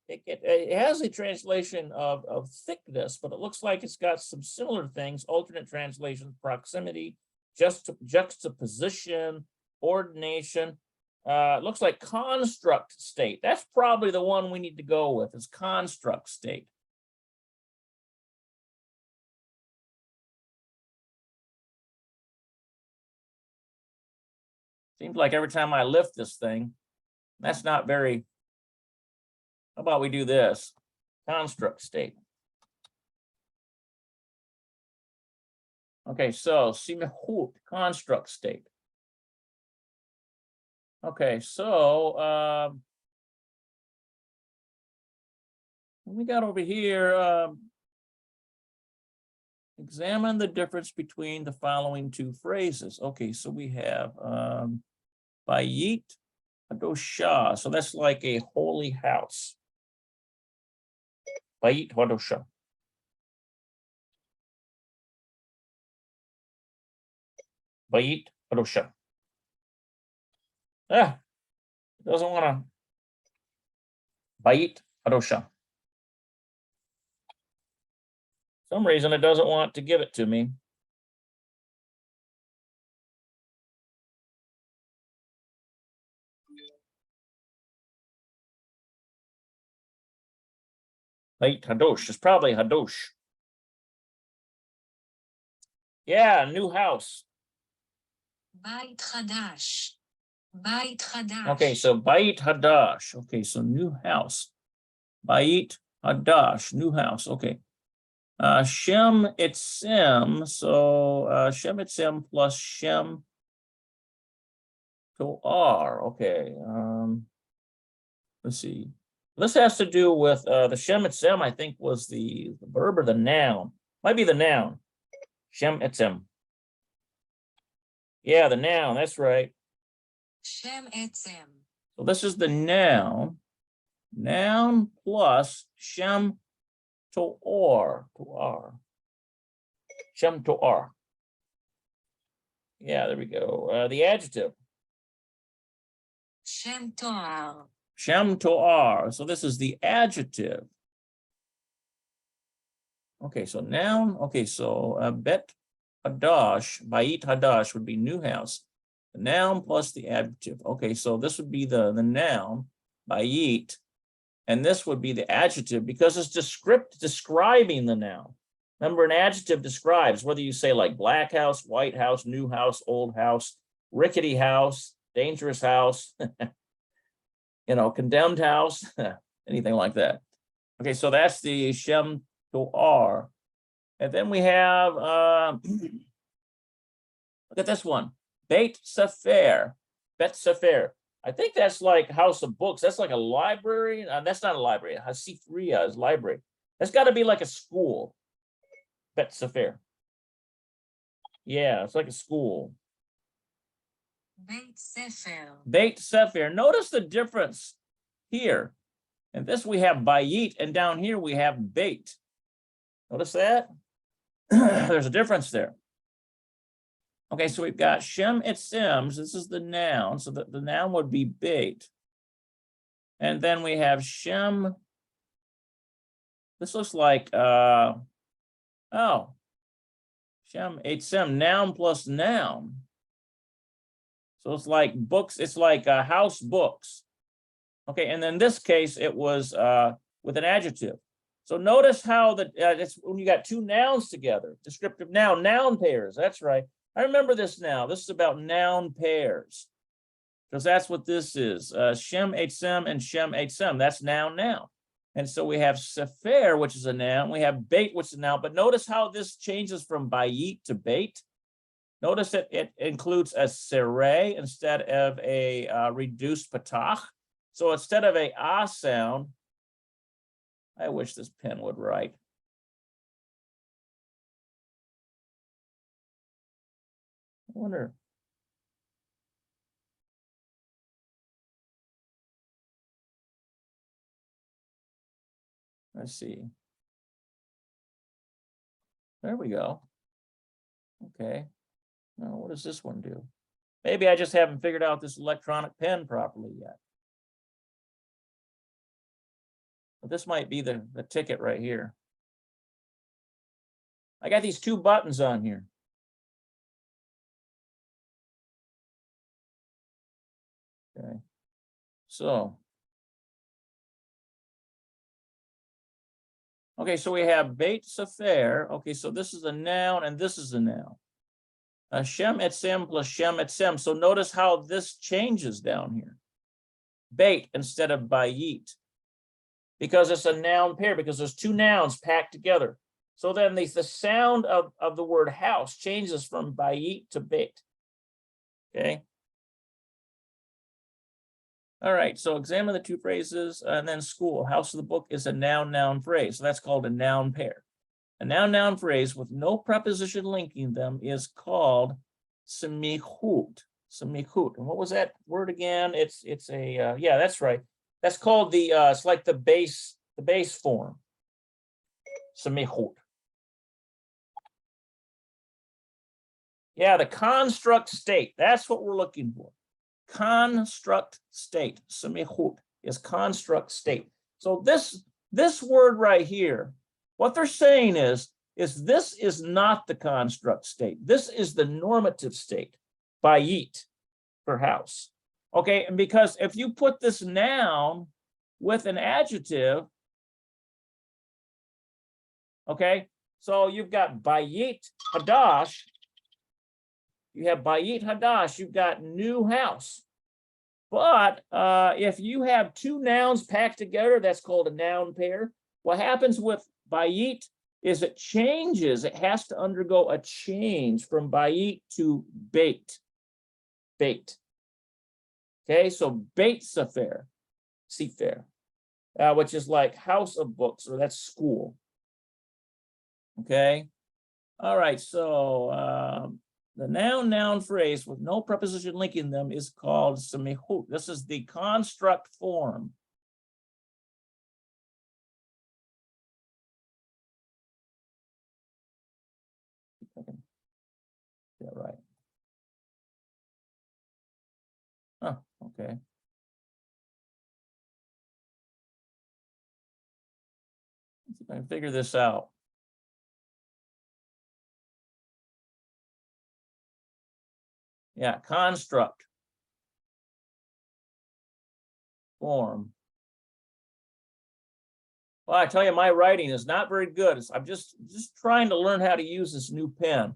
it has a translation of thickness, but it looks like it's got some similar things. Alternate translations: proximity, juxtaposition, ordination. It looks like construct state. That's probably the one we need to go with, is construct state. Seems like every time I lift this thing, that's not very. How about we do this? Construct state. Okay, so simehut, construct state. Okay, so we got over here, examine the difference between the following two phrases. Okay, so we have Bayit Hadosha. So that's like a holy house. Bayit Hadosha. Bayit Hadosha. Ah, it doesn't want to. Bayit Hadosha. Some reason it doesn't want to give it to me. Bayit Hadosh. It's probably Hadosh. Yeah, new house. בית חדש. בית חדש. Okay, so Bayit Hadash. Okay, so new house. Bayit Hadash, new house. Okay. Shem Etzem. So Shem Etzem plus Shem Toar. Okay. Let's see. This has to do with the Shem Etzem, I think, was the verb or the noun. Might be the noun. Shem Etzem. Yeah, the noun. That's right. שם עצם. So this is the noun. Noun plus Shem Toar. Toar. Shem Toar. Yeah, there we go. The adjective. שם תואר. Shem Toar. So this is the adjective. Okay, so noun. Okay, so Bet Hadash, Bayit Hadash would be new house. The noun plus the adjective. Okay, so this would be the noun, Bayit, and this would be the adjective because it's describing the noun. Remember, an adjective describes whether you say like black house, white house, new house, old house, rickety house, dangerous house, condemned house, anything like that. Okay, so that's the Shem Toar. And then we have, look at this one, Beit Sefer, Bet Sefer. I think that's like House of Books. That's like a library. That's not a library. Hasifriya is library. That's got to be like a school. Bet Sefer. Yeah, it's like a school. בית ספר. Beit Sefer. Notice the difference here. And this we have Bayit, and down here we have Beit. Notice that? There's a difference there. Okay, so we've got Shem Etzems. This is the noun. So the noun would be Beit. And then we have Shem. This looks like, Shem Etzem, noun plus noun. So it's like books, it's like house books. Okay, and in this case, it was with an adjective. So notice how it's when you got two nouns together, descriptive noun pairs, that's right. I remember this now. This is about noun pairs. because that's what this is. Shem Eitzem and Shem Eitzem, that's noun now. And so we have Sefer, which is a noun. We have Beit, which is a noun. But notice how this changes from Bayit to Beit. Notice that it includes a Sereh instead of a reduced Patach. So instead of a ah sound, I wish this pen would write. I wonder. Let's see. There we go. Okay. Now, what does this one do? Maybe I just haven't figured out this electronic pen properly yet. But this might be the ticket right here. I got these two buttons on here. Okay. So. Okay, so we have Beit Sefer. Okay, so this is a noun and this is a noun. Shem Etzem plus Shem Etzem. So notice how this changes down here. Beit instead of Bayit. Because it's a noun pair, because there's two nouns packed together. So then the sound of the word house changes from Bayit to Beit. Okay. All right, so examine the two phrases and then school. House of the book is a noun phrase. So that's called a noun pair. A noun phrase with no preposition linking them is called semichut. Semichut. And what was that word again? It's a yeah, that's right. That's called the it's like the base form. Semichut. Yeah, the construct state. That's what we're looking for. Construct state. Semichut is construct state. So this word right here, what they're saying is this is not the construct state. This is the normative state, bayit, for house. Okay, and because if you put this noun with an adjective, okay, so you've got bayit hadash, you have bayit hadash, you've got new house. But if you have two nouns packed together, that's called a noun pair. What happens with bayit is it changes. It has to undergo a change from bayit to beit. Beit. Okay, so Beit Sefer, which is like house of books, or that's school. Okay. All right, so the noun phrase with no preposition linking them is called semichut. This is the construct form. Yeah, right. Oh, okay. Let's see if I can figure this out. Yeah, construct form. Well, I tell you, my writing is not very good. I'm just trying to learn how to use this new pen.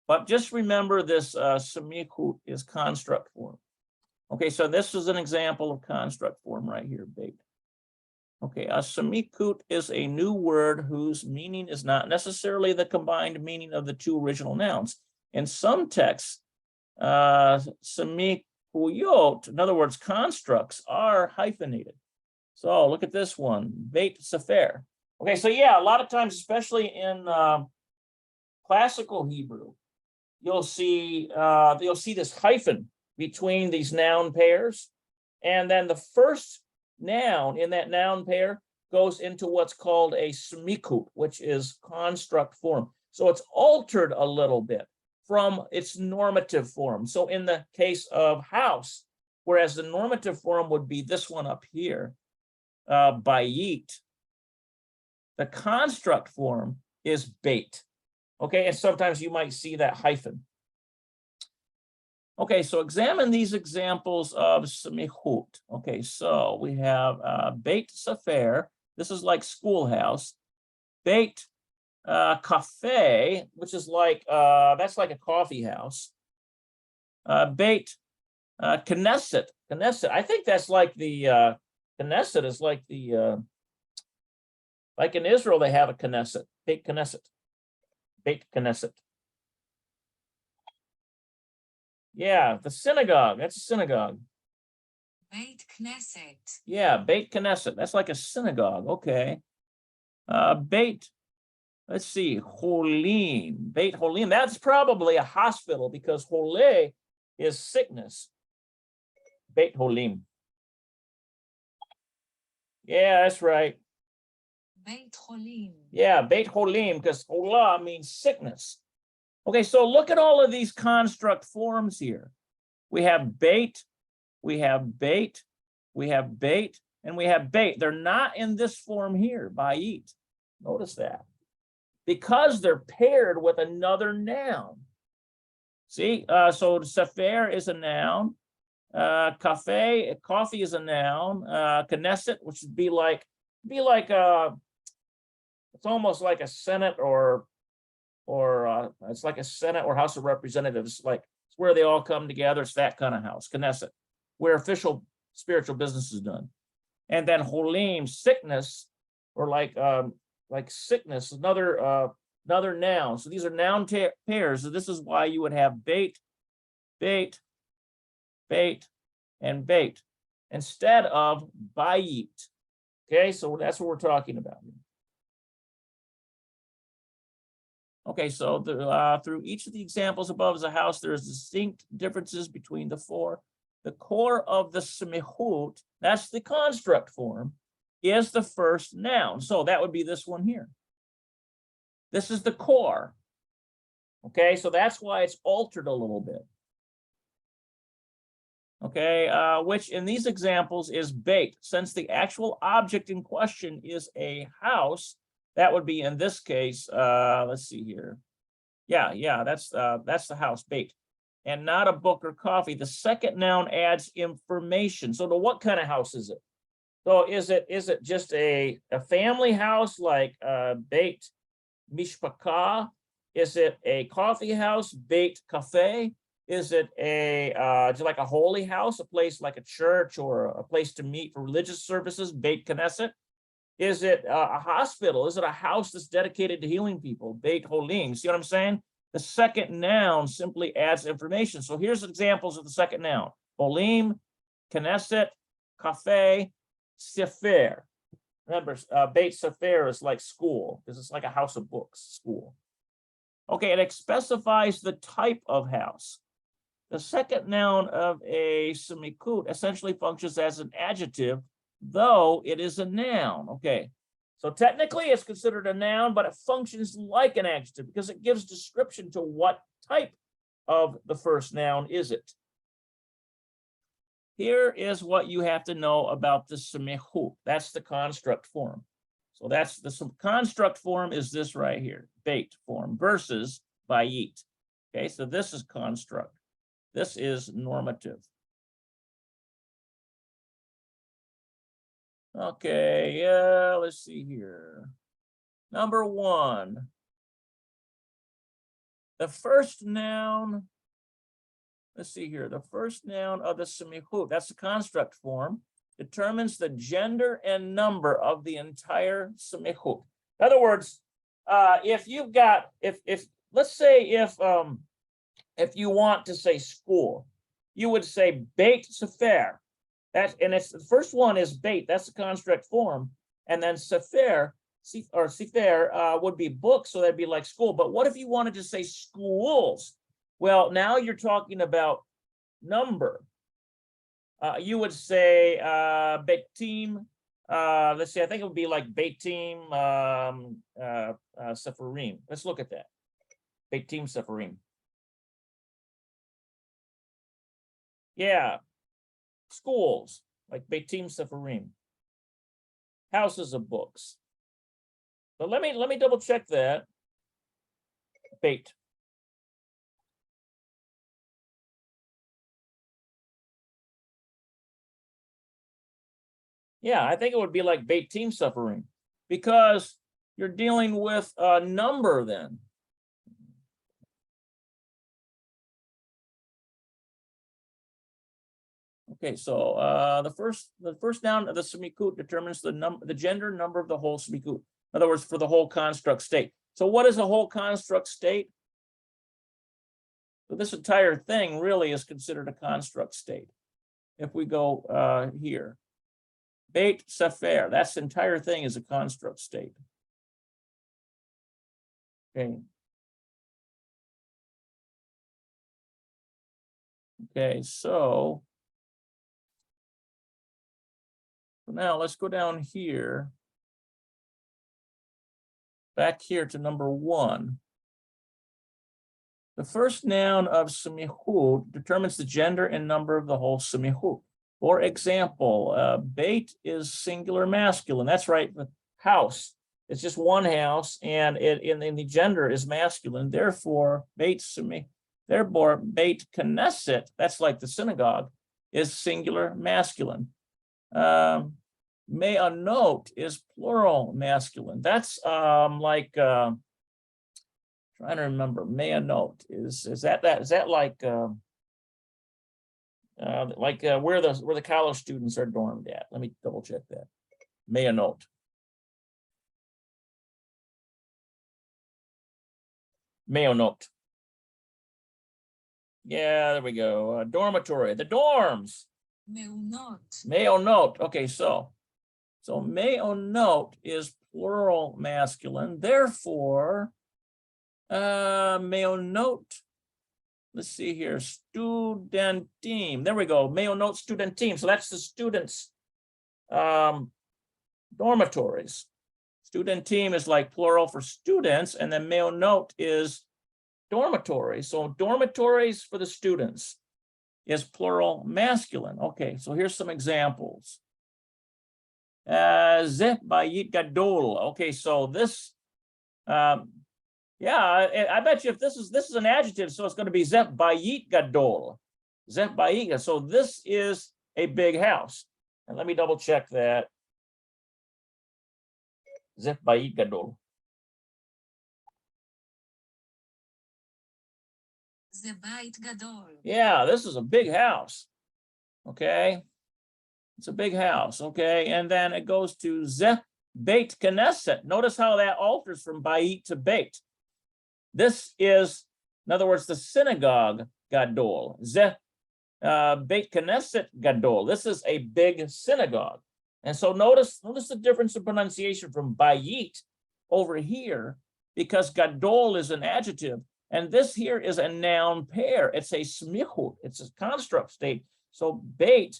But just remember this semichut is construct form. Okay, so this is an example of construct form right here, Beit. Okay, a semichut is a new word whose meaning is not necessarily the combined meaning of the two original nouns. In some texts, semichuyot, in other words, constructs, are hyphenated. So look at this one, Beit Sefer. Okay, so yeah, a lot of times, especially in classical Hebrew, you'll see this hyphen between these noun pairs, and then the first noun in that noun pair goes into what's called a semichut, which is construct form. So it's altered a little bit from its normative form. So in the case of house, whereas the normative form would be this one up here, bayit, the construct form is beit. Okay, and sometimes you might see that hyphen. Okay, so examine these examples of semichut. Okay, so we have Beit Sefer. This is like schoolhouse. Beit Cafe, which is like, that's like a coffee house. Beit Knesset, Knesset. I think that's like the Knesset is like the like in Israel, they have a Knesset, Beit Knesset, Beit Knesset. Yeah, the synagogue. That's a synagogue. Beit Knesset. Yeah, Beit Knesset. That's like a synagogue. Okay. Beit, let's see, Holim. Beit Holim. That's probably a hospital because Hole is sickness. Beit Holim. Yeah, that's right. Beit Cholim. Yeah, Beit Holim, because Hola means sickness. Okay, so look at all of these construct forms here. We have bait, we have bait, we have bait, and we have bait. They're not in this form here, bayit. Notice that. Because they're paired with another noun. See, so sefer is a noun. Coffee is a noun. Knesset, which would be like it's almost like a Senate or it's like a Senate or House of Representatives. Like it's where they all come together. It's that kind of house, Knesset, where official spiritual business is done. And then Holim, sickness, or like sickness, another noun. So these are noun pairs. So this is why you would have bait, bait, bait, and bait instead of bayit. Okay, so that's what we're talking about. Okay, so through each of the examples above as a house, there is distinct differences between the four. The core of the semichut, that's the construct form, is the first noun. So that would be this one here. This is the core. Okay, so that's why it's altered a little bit. Okay, which in these examples is bait. Since the actual object in question is a house, that would be in this case, let's see here. Yeah, that's the house, bait. And not a book or coffee. The second noun adds information. So to what kind of house is it? So is it just a family house like bait mishpachah? Is it a coffee house, beit cafe? Is it just like a holy house, a place like a church or a place to meet for religious services, Beit Knesset? Is it a hospital? Is it a house that's dedicated to healing people, Beit Holim? See what I'm saying? The second noun simply adds information. So here's examples of the second noun: Holim, Knesset, cafe, sefer. Remember, Beit Sefer is like school because it's like a house of books, school. Okay, it specifies the type of house. The second noun of a semichut essentially functions as an adjective, though it is a noun. Okay, so technically it's considered a noun, but it functions like an adjective because it gives description to what type of the first noun is it. Here is what you have to know about the semichut. That's the construct form. So that's the construct form is this right here, bait form versus bayit. Okay, so this is construct. This is normative. Okay, let's see here. Number one, the first noun, let's see here, the first noun of the semichut, that's the construct form, determines the gender and number of the entire semichut. In other words, if you've got, let's say if you want to say school, you would say Beit Sefer. And it's the first one is bait. That's the construct form, and then sefer or sefer would be books, so that'd be like school. But what if you wanted to say schools? Well, now you're talking about number. You would say beitim. Let's see. I think it would be like beitim seferim. Let's look at that. Beitim seferim. Yeah. Schools, like Beitim Seferim, houses of books. But let me double check that. Beit. Yeah, I think it would be like Beitim Seferim because you're dealing with a number then. Okay, so the first noun of the semikut determines the gender number of the whole semikut. In other words, for the whole construct state. So what is a whole construct state? So this entire thing really is considered a construct state. If we go here, Beit Sefer, that's the entire thing is a construct state. Okay. Okay, so now let's go down here. Back here to number 1. The first noun of semihut determines the gender and number of the whole semihut. For example, Beit is singular masculine. That's right, the house. It's just one house, and in the gender is masculine. Therefore, Beit Knesset, that's like the synagogue, is singular masculine. Me'anot is plural masculine. That's trying to remember. Me'anot is that like where the college students are dormed at? Let me double check that. Me'anot. Me'anot. Yeah, there we go. Dormitory. The dorms. Me'unot. Me'onot. Okay, so me'onot is plural masculine. Therefore, me'onot. Let's see here. Studentim. There we go. Me'onot studentim. So that's the students' dormitories. Studentim is like plural for students, and then me'onot is dormitories. So dormitories for the students is plural masculine. Okay, so here's some examples. Zeh bayit gadol. Okay, so this, yeah, I bet you if this is an adjective, so it's going to be zeh bayit gadol. Zeh bayit. So this is a big house. And let me double check that. Zeh bayit gadol. Ze bait gadol. Yeah, this is a big house. Okay. It's a big house. Okay. And then it goes to Zeh Beit Knesset. Notice how that alters from Bait to Beit. This is, in other words, the synagogue Gadol. Zeh Beit Knesset Gadol. This is a big synagogue. And so notice the difference in pronunciation from Bayit over here, because Gadol is an adjective. And this here is a noun pair. It's a smichut. It's a construct state. So Beit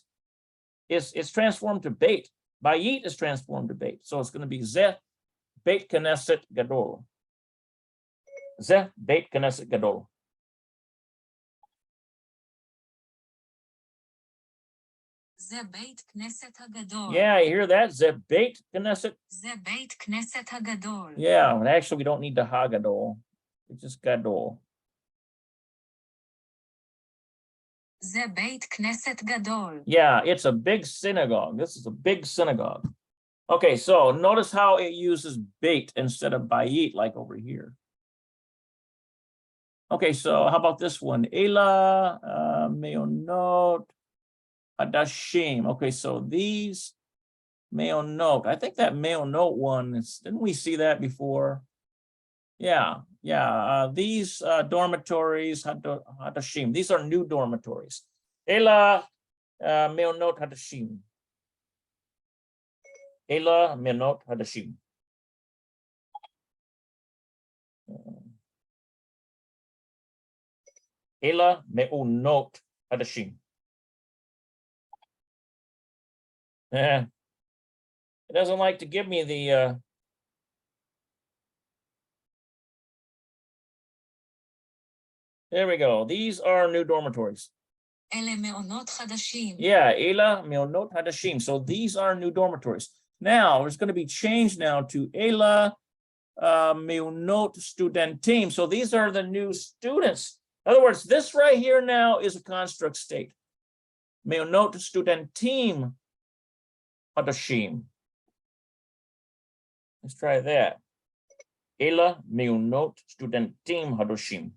is transformed to Beit. Bayit is transformed to Beit. So it's going to be Zeh Beit Knesset Gadol. Zeh Beit Knesset Gadol. Ze beit knesset hagadol. Yeah, you hear that? Zeh Beit Knesset. Ze beit knesset hagadol. Yeah, and actually we don't need the Hagadol. It's just Gadol. Ze beit knesset gadol. Yeah, it's a big synagogue. This is a big synagogue. Okay, so notice how it uses bait instead of bayit, like over here. Okay, so how about this one? Ela, meonot, hadashim. Okay, so these meonot. I think that meonot one is, didn't we see that before? Yeah. These dormitories, hadashim. These are new dormitories. Ela meonot hadashim. Ela meonot hadashim. Ela meonot hadashim. It doesn't like to give me the there we go. These are new dormitories. Ele meonot hadashim. Yeah, Ela meonot hadashim. So these are new dormitories. Now there's going to be changed now to Ela meonot studentim. So these are the new students. In other words, this right here now is a construct state. Meonot studentim hadashim. Let's try that. Ela meonot studentim hadashim.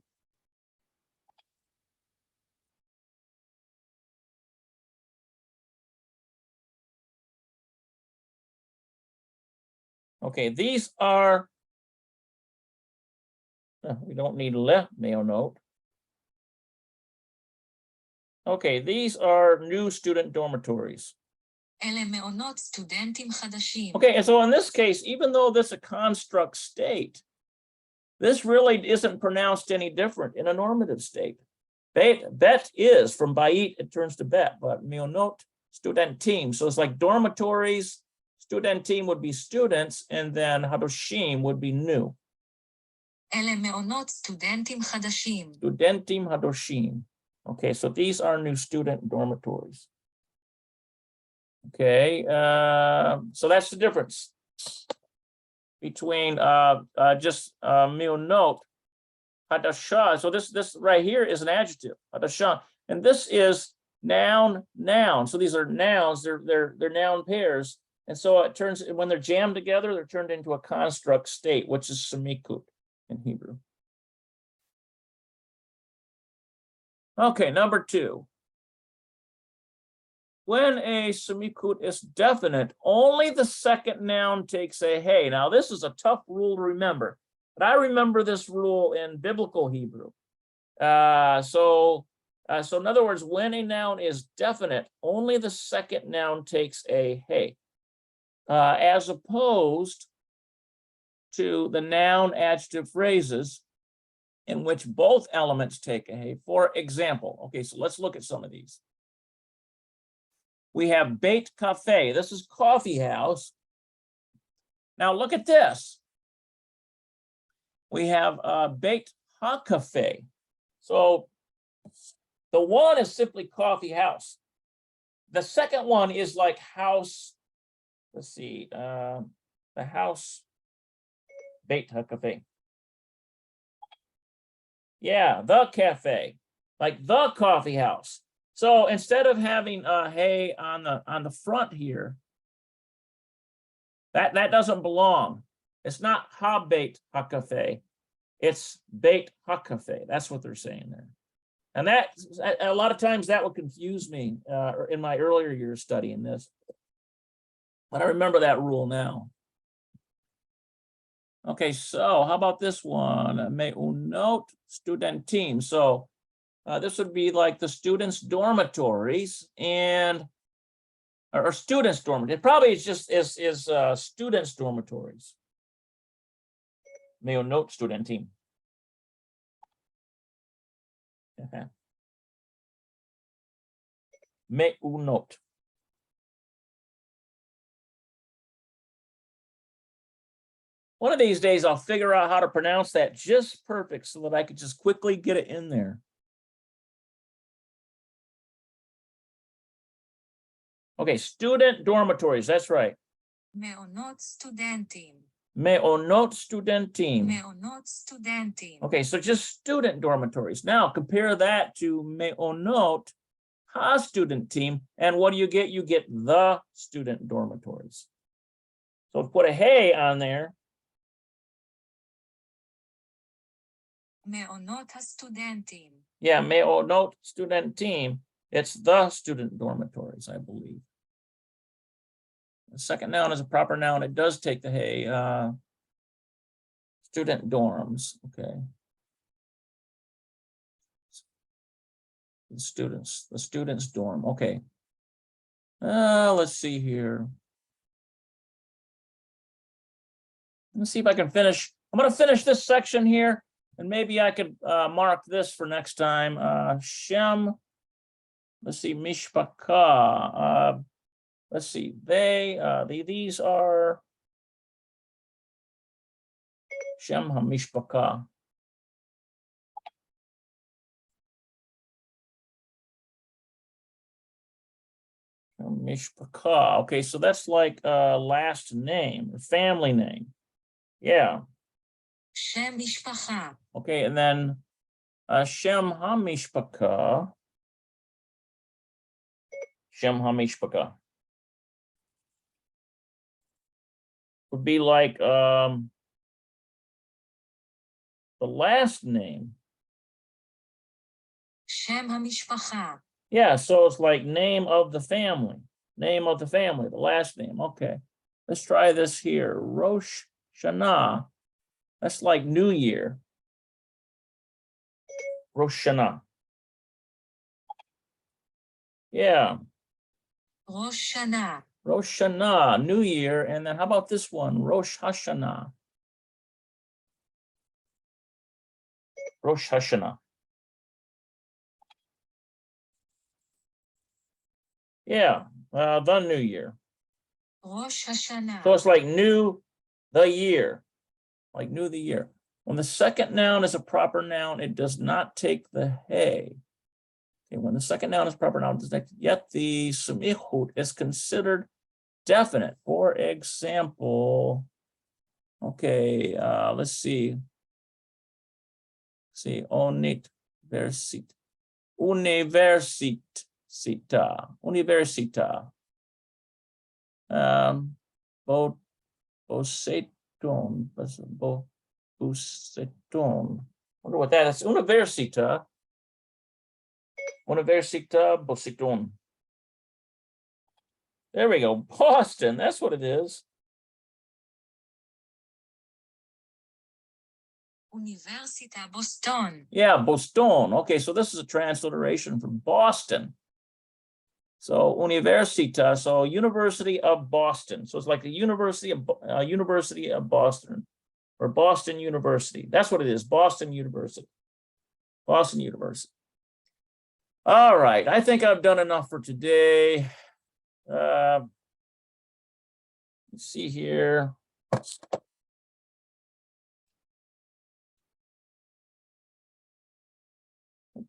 Okay, these are, we don't need le meonot. Okay, these are new student dormitories. אלה מעונות סטודנטים חדשים. Okay, and so in this case, even though this is a construct state, this really isn't pronounced any different in a normative state. Bet is from bait, it turns to bet, but meonot studentim. So it's like dormitories, studentim would be students, and then hadoshim would be new. אלה מעונות סטודנטים חדשים. Studentim hadoshim. Okay, so these are new student dormitories. Okay, so that's the difference between just meonot, hadasha. So this right here is an adjective, hadasha, and this is noun. So these are nouns. They're noun pairs, and so it turns, when they're jammed together, they're turned into a construct state, which is semikut in Hebrew. Okay, number 2. When a semikut is definite, only the second noun takes a hey. Now, this is a tough rule to remember, but I remember this rule in biblical Hebrew. So in other words, when a noun is definite, only the second noun takes a hey, as opposed to the noun adjective phrases in which both elements take a hey. For example, okay, so let's look at some of these. We have Beit Cafe. This is coffee house. Now look at this. We have Beit HaCafe. So the one is simply coffee house. The second one is like house. Let's see, the house Beit HaCafe. Yeah, the cafe, like the coffee house. So instead of having hey on the front here, that doesn't belong. It's not ha Beit HaCafe, it's Beit HaCafe. That's what they're saying there. And that, a lot of times that would confuse me in my earlier years studying this. But I remember that rule now. Okay, so how about this one? Meunot studentim. So this would be like the students' dormitories and or students' dormitories. It probably is just is students' dormitories. Meunot studentim. Meunot. One of these days, I'll figure out how to pronounce that just perfect so that I could just quickly get it in there. Okay, student dormitories, that's right. מעונות סטודנטים. Meonot studentim. מעונות סטודנטים. Okay, so just student dormitories. Now compare that to meonot ha-studentim, and what do you get? You get the student dormitories. So put a hey on there. מעונות הסטודנטים. Yeah, meonot studentim. It's the student dormitories, I believe. The second noun is a proper noun. It does take the hey. Student dorms, okay. The students dorm, okay. Let's see here. Let's see if I can finish. I'm going to finish this section here, and maybe I could mark this for next time. Shem, let's see, mishpaka. Let's see, these are Shem HaMishpaka. Mishpaka. Okay, so that's like last name or family name. Yeah. שם משפחה. Okay, and then Shem HaMishpaka. Shem HaMishpaka. Would be like the last name. שם המשפחה. Yeah, so it's like name of the family, the last name. Okay, Let's try this here. Rosh Hashanah. That's like New Year. Rosh Hashanah. Yeah. Rosh Hashanah. Rosh Hashanah, New Year. And then how about this one? Rosh Hashanah. Rosh Hashanah. Yeah, the New Year. Rosh Hashanah. So it's like new the year, like new the year. When the second noun is a proper noun, it does not take the hey. Okay, when the second noun is proper noun, yet the semichut is considered definite. For example, okay, let's see. See, universit, universita. Boseton, boseton. Wonder what that is. Universita Boseton. There we go. Boston. That's what it is. Università Boston. Yeah, Boston. Okay, so this is a transliteration from Boston. So Universita, so University of Boston. So it's like the University of Boston, or Boston University. That's what it is. Boston University. Boston University. All right, I think I've done enough for today. Let's see here.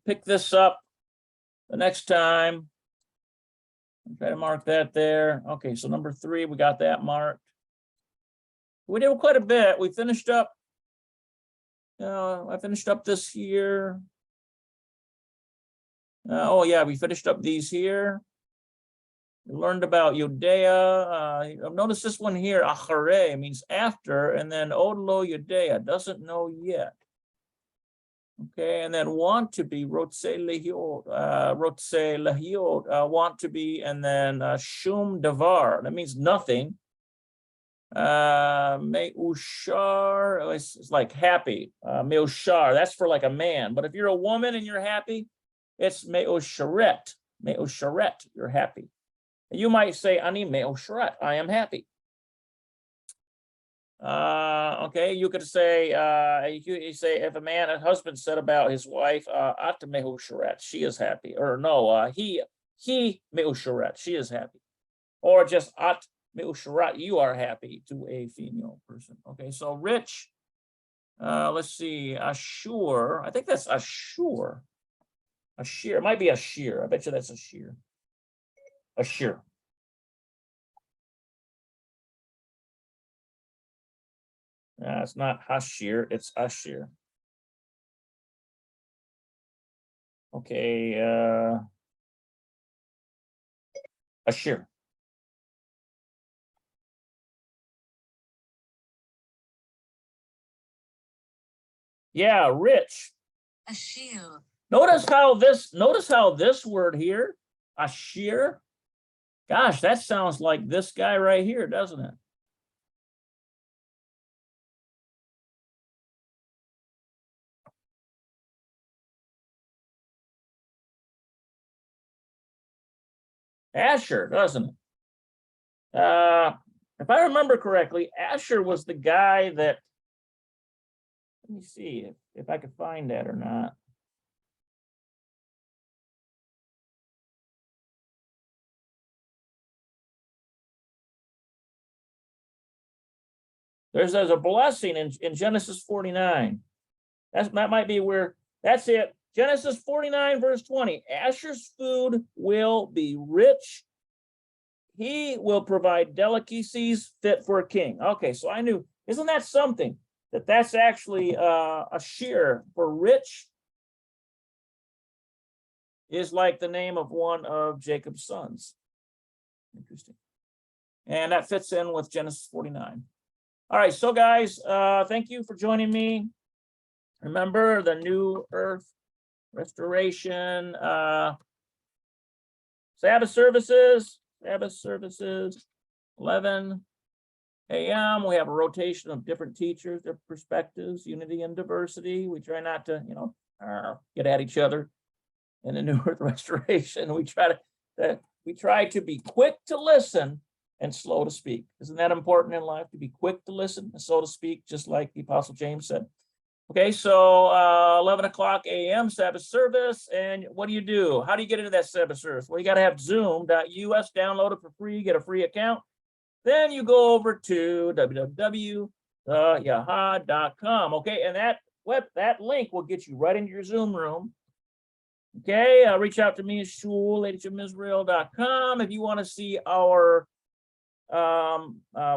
Pick this up the next time. I'll try to mark that there. Okay, so number 3, we got that marked. We did quite a bit. We finished up. I finished up this here. Oh yeah, we finished up these here. We learned about Yodea. Notice this one here, Acharei, means after, and then Odlo Yodea, doesn't know yet. Okay, and then want to be, Rotse Lehiot, want to be, and then Shum Davar, that means nothing. Meushar, it's like happy. Meushar, that's for like a man, but if you're a woman and you're happy, it's Meusharet, you're happy. And you might say, Ani Meusharet, I am happy. Okay, you could say, you say if a husband said about his wife, At Mehusharet, she is happy, or no, he Mehusharet, she is happy, or just At Mehusharet, you are happy to a female person. Okay, so rich, let's see, Ashur, I think that's Ashur, Ashir, it might be Ashir, I bet you that's Ashir, Ashir. It's not Hashir, it's Ashir. Okay, Ashir. Yeah, rich. Ashir. Notice how this word here, Ashir, gosh, that sounds like this guy right here, doesn't it? Asher, doesn't it? If I remember correctly, Asher was the guy that, let me see if I could find that or not. There's a blessing in Genesis 49. That might be where, that's it. Genesis 49, verse 20. Asher's food will be rich. He will provide delicacies fit for a king. Okay, so I knew, isn't that something? That's actually a shear for rich is like the name of one of Jacob's sons. Interesting. And that fits in with Genesis 49. All right, so guys, thank you for joining me. Remember the New Earth Restoration Sabbath services, 11 a.m. We have a rotation of different teachers, their perspectives, unity and diversity. We try not to, get at each other in the New Earth Restoration. We try to be quick to listen and slow to speak. Isn't that important in life, to be quick to listen and slow to speak, just like the Apostle James said? Okay, so 11 o'clock a.m. Sabbath service. And what do you do? How do you get into that Sabbath service? Well, you got to have zoom.us, download it for free, get a free account. Then you go over to www.yahad.com. Okay, and that link will get you right into your Zoom room. Okay, reach out to me at shul@hmisrael.com if you want to see our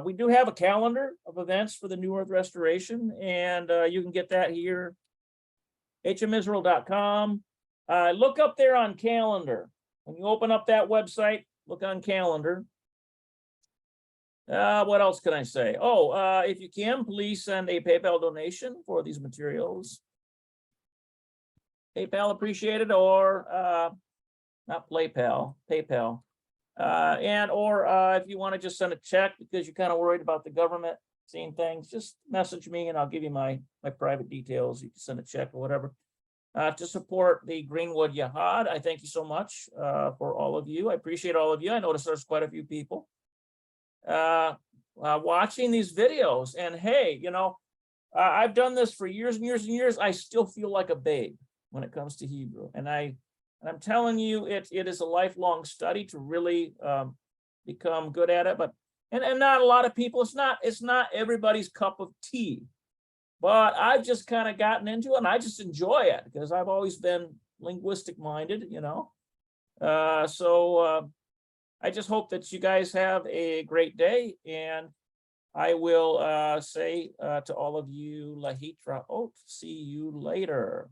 we do have a calendar of events for the New Earth Restoration, and you can get that here, hmisrael.com. Look up there on calendar. When you open up that website, look on calendar. What else can I say? Oh, if you can, please send a PayPal donation for these materials. PayPal appreciated, or not PayPal. Or if you want to just send a check because you're kind of worried about the government seeing things, just message me and I'll give you my private details. You can send a check or whatever. To support the Greenwood Yahad, I thank you so much for all of you. I appreciate all of you. I noticed there's quite a few people watching these videos. And hey, I've done this for years and years and years. I still feel like a babe when it comes to Hebrew. And I'm telling you, it is a lifelong study to really become good at it. But and not a lot of people. It's not everybody's cup of tea. But I've just kind of gotten into it, and I just enjoy it because I've always been linguistic minded, So I just hope that you guys have a great day, and I will say to all of you, Lahitraot, see you later.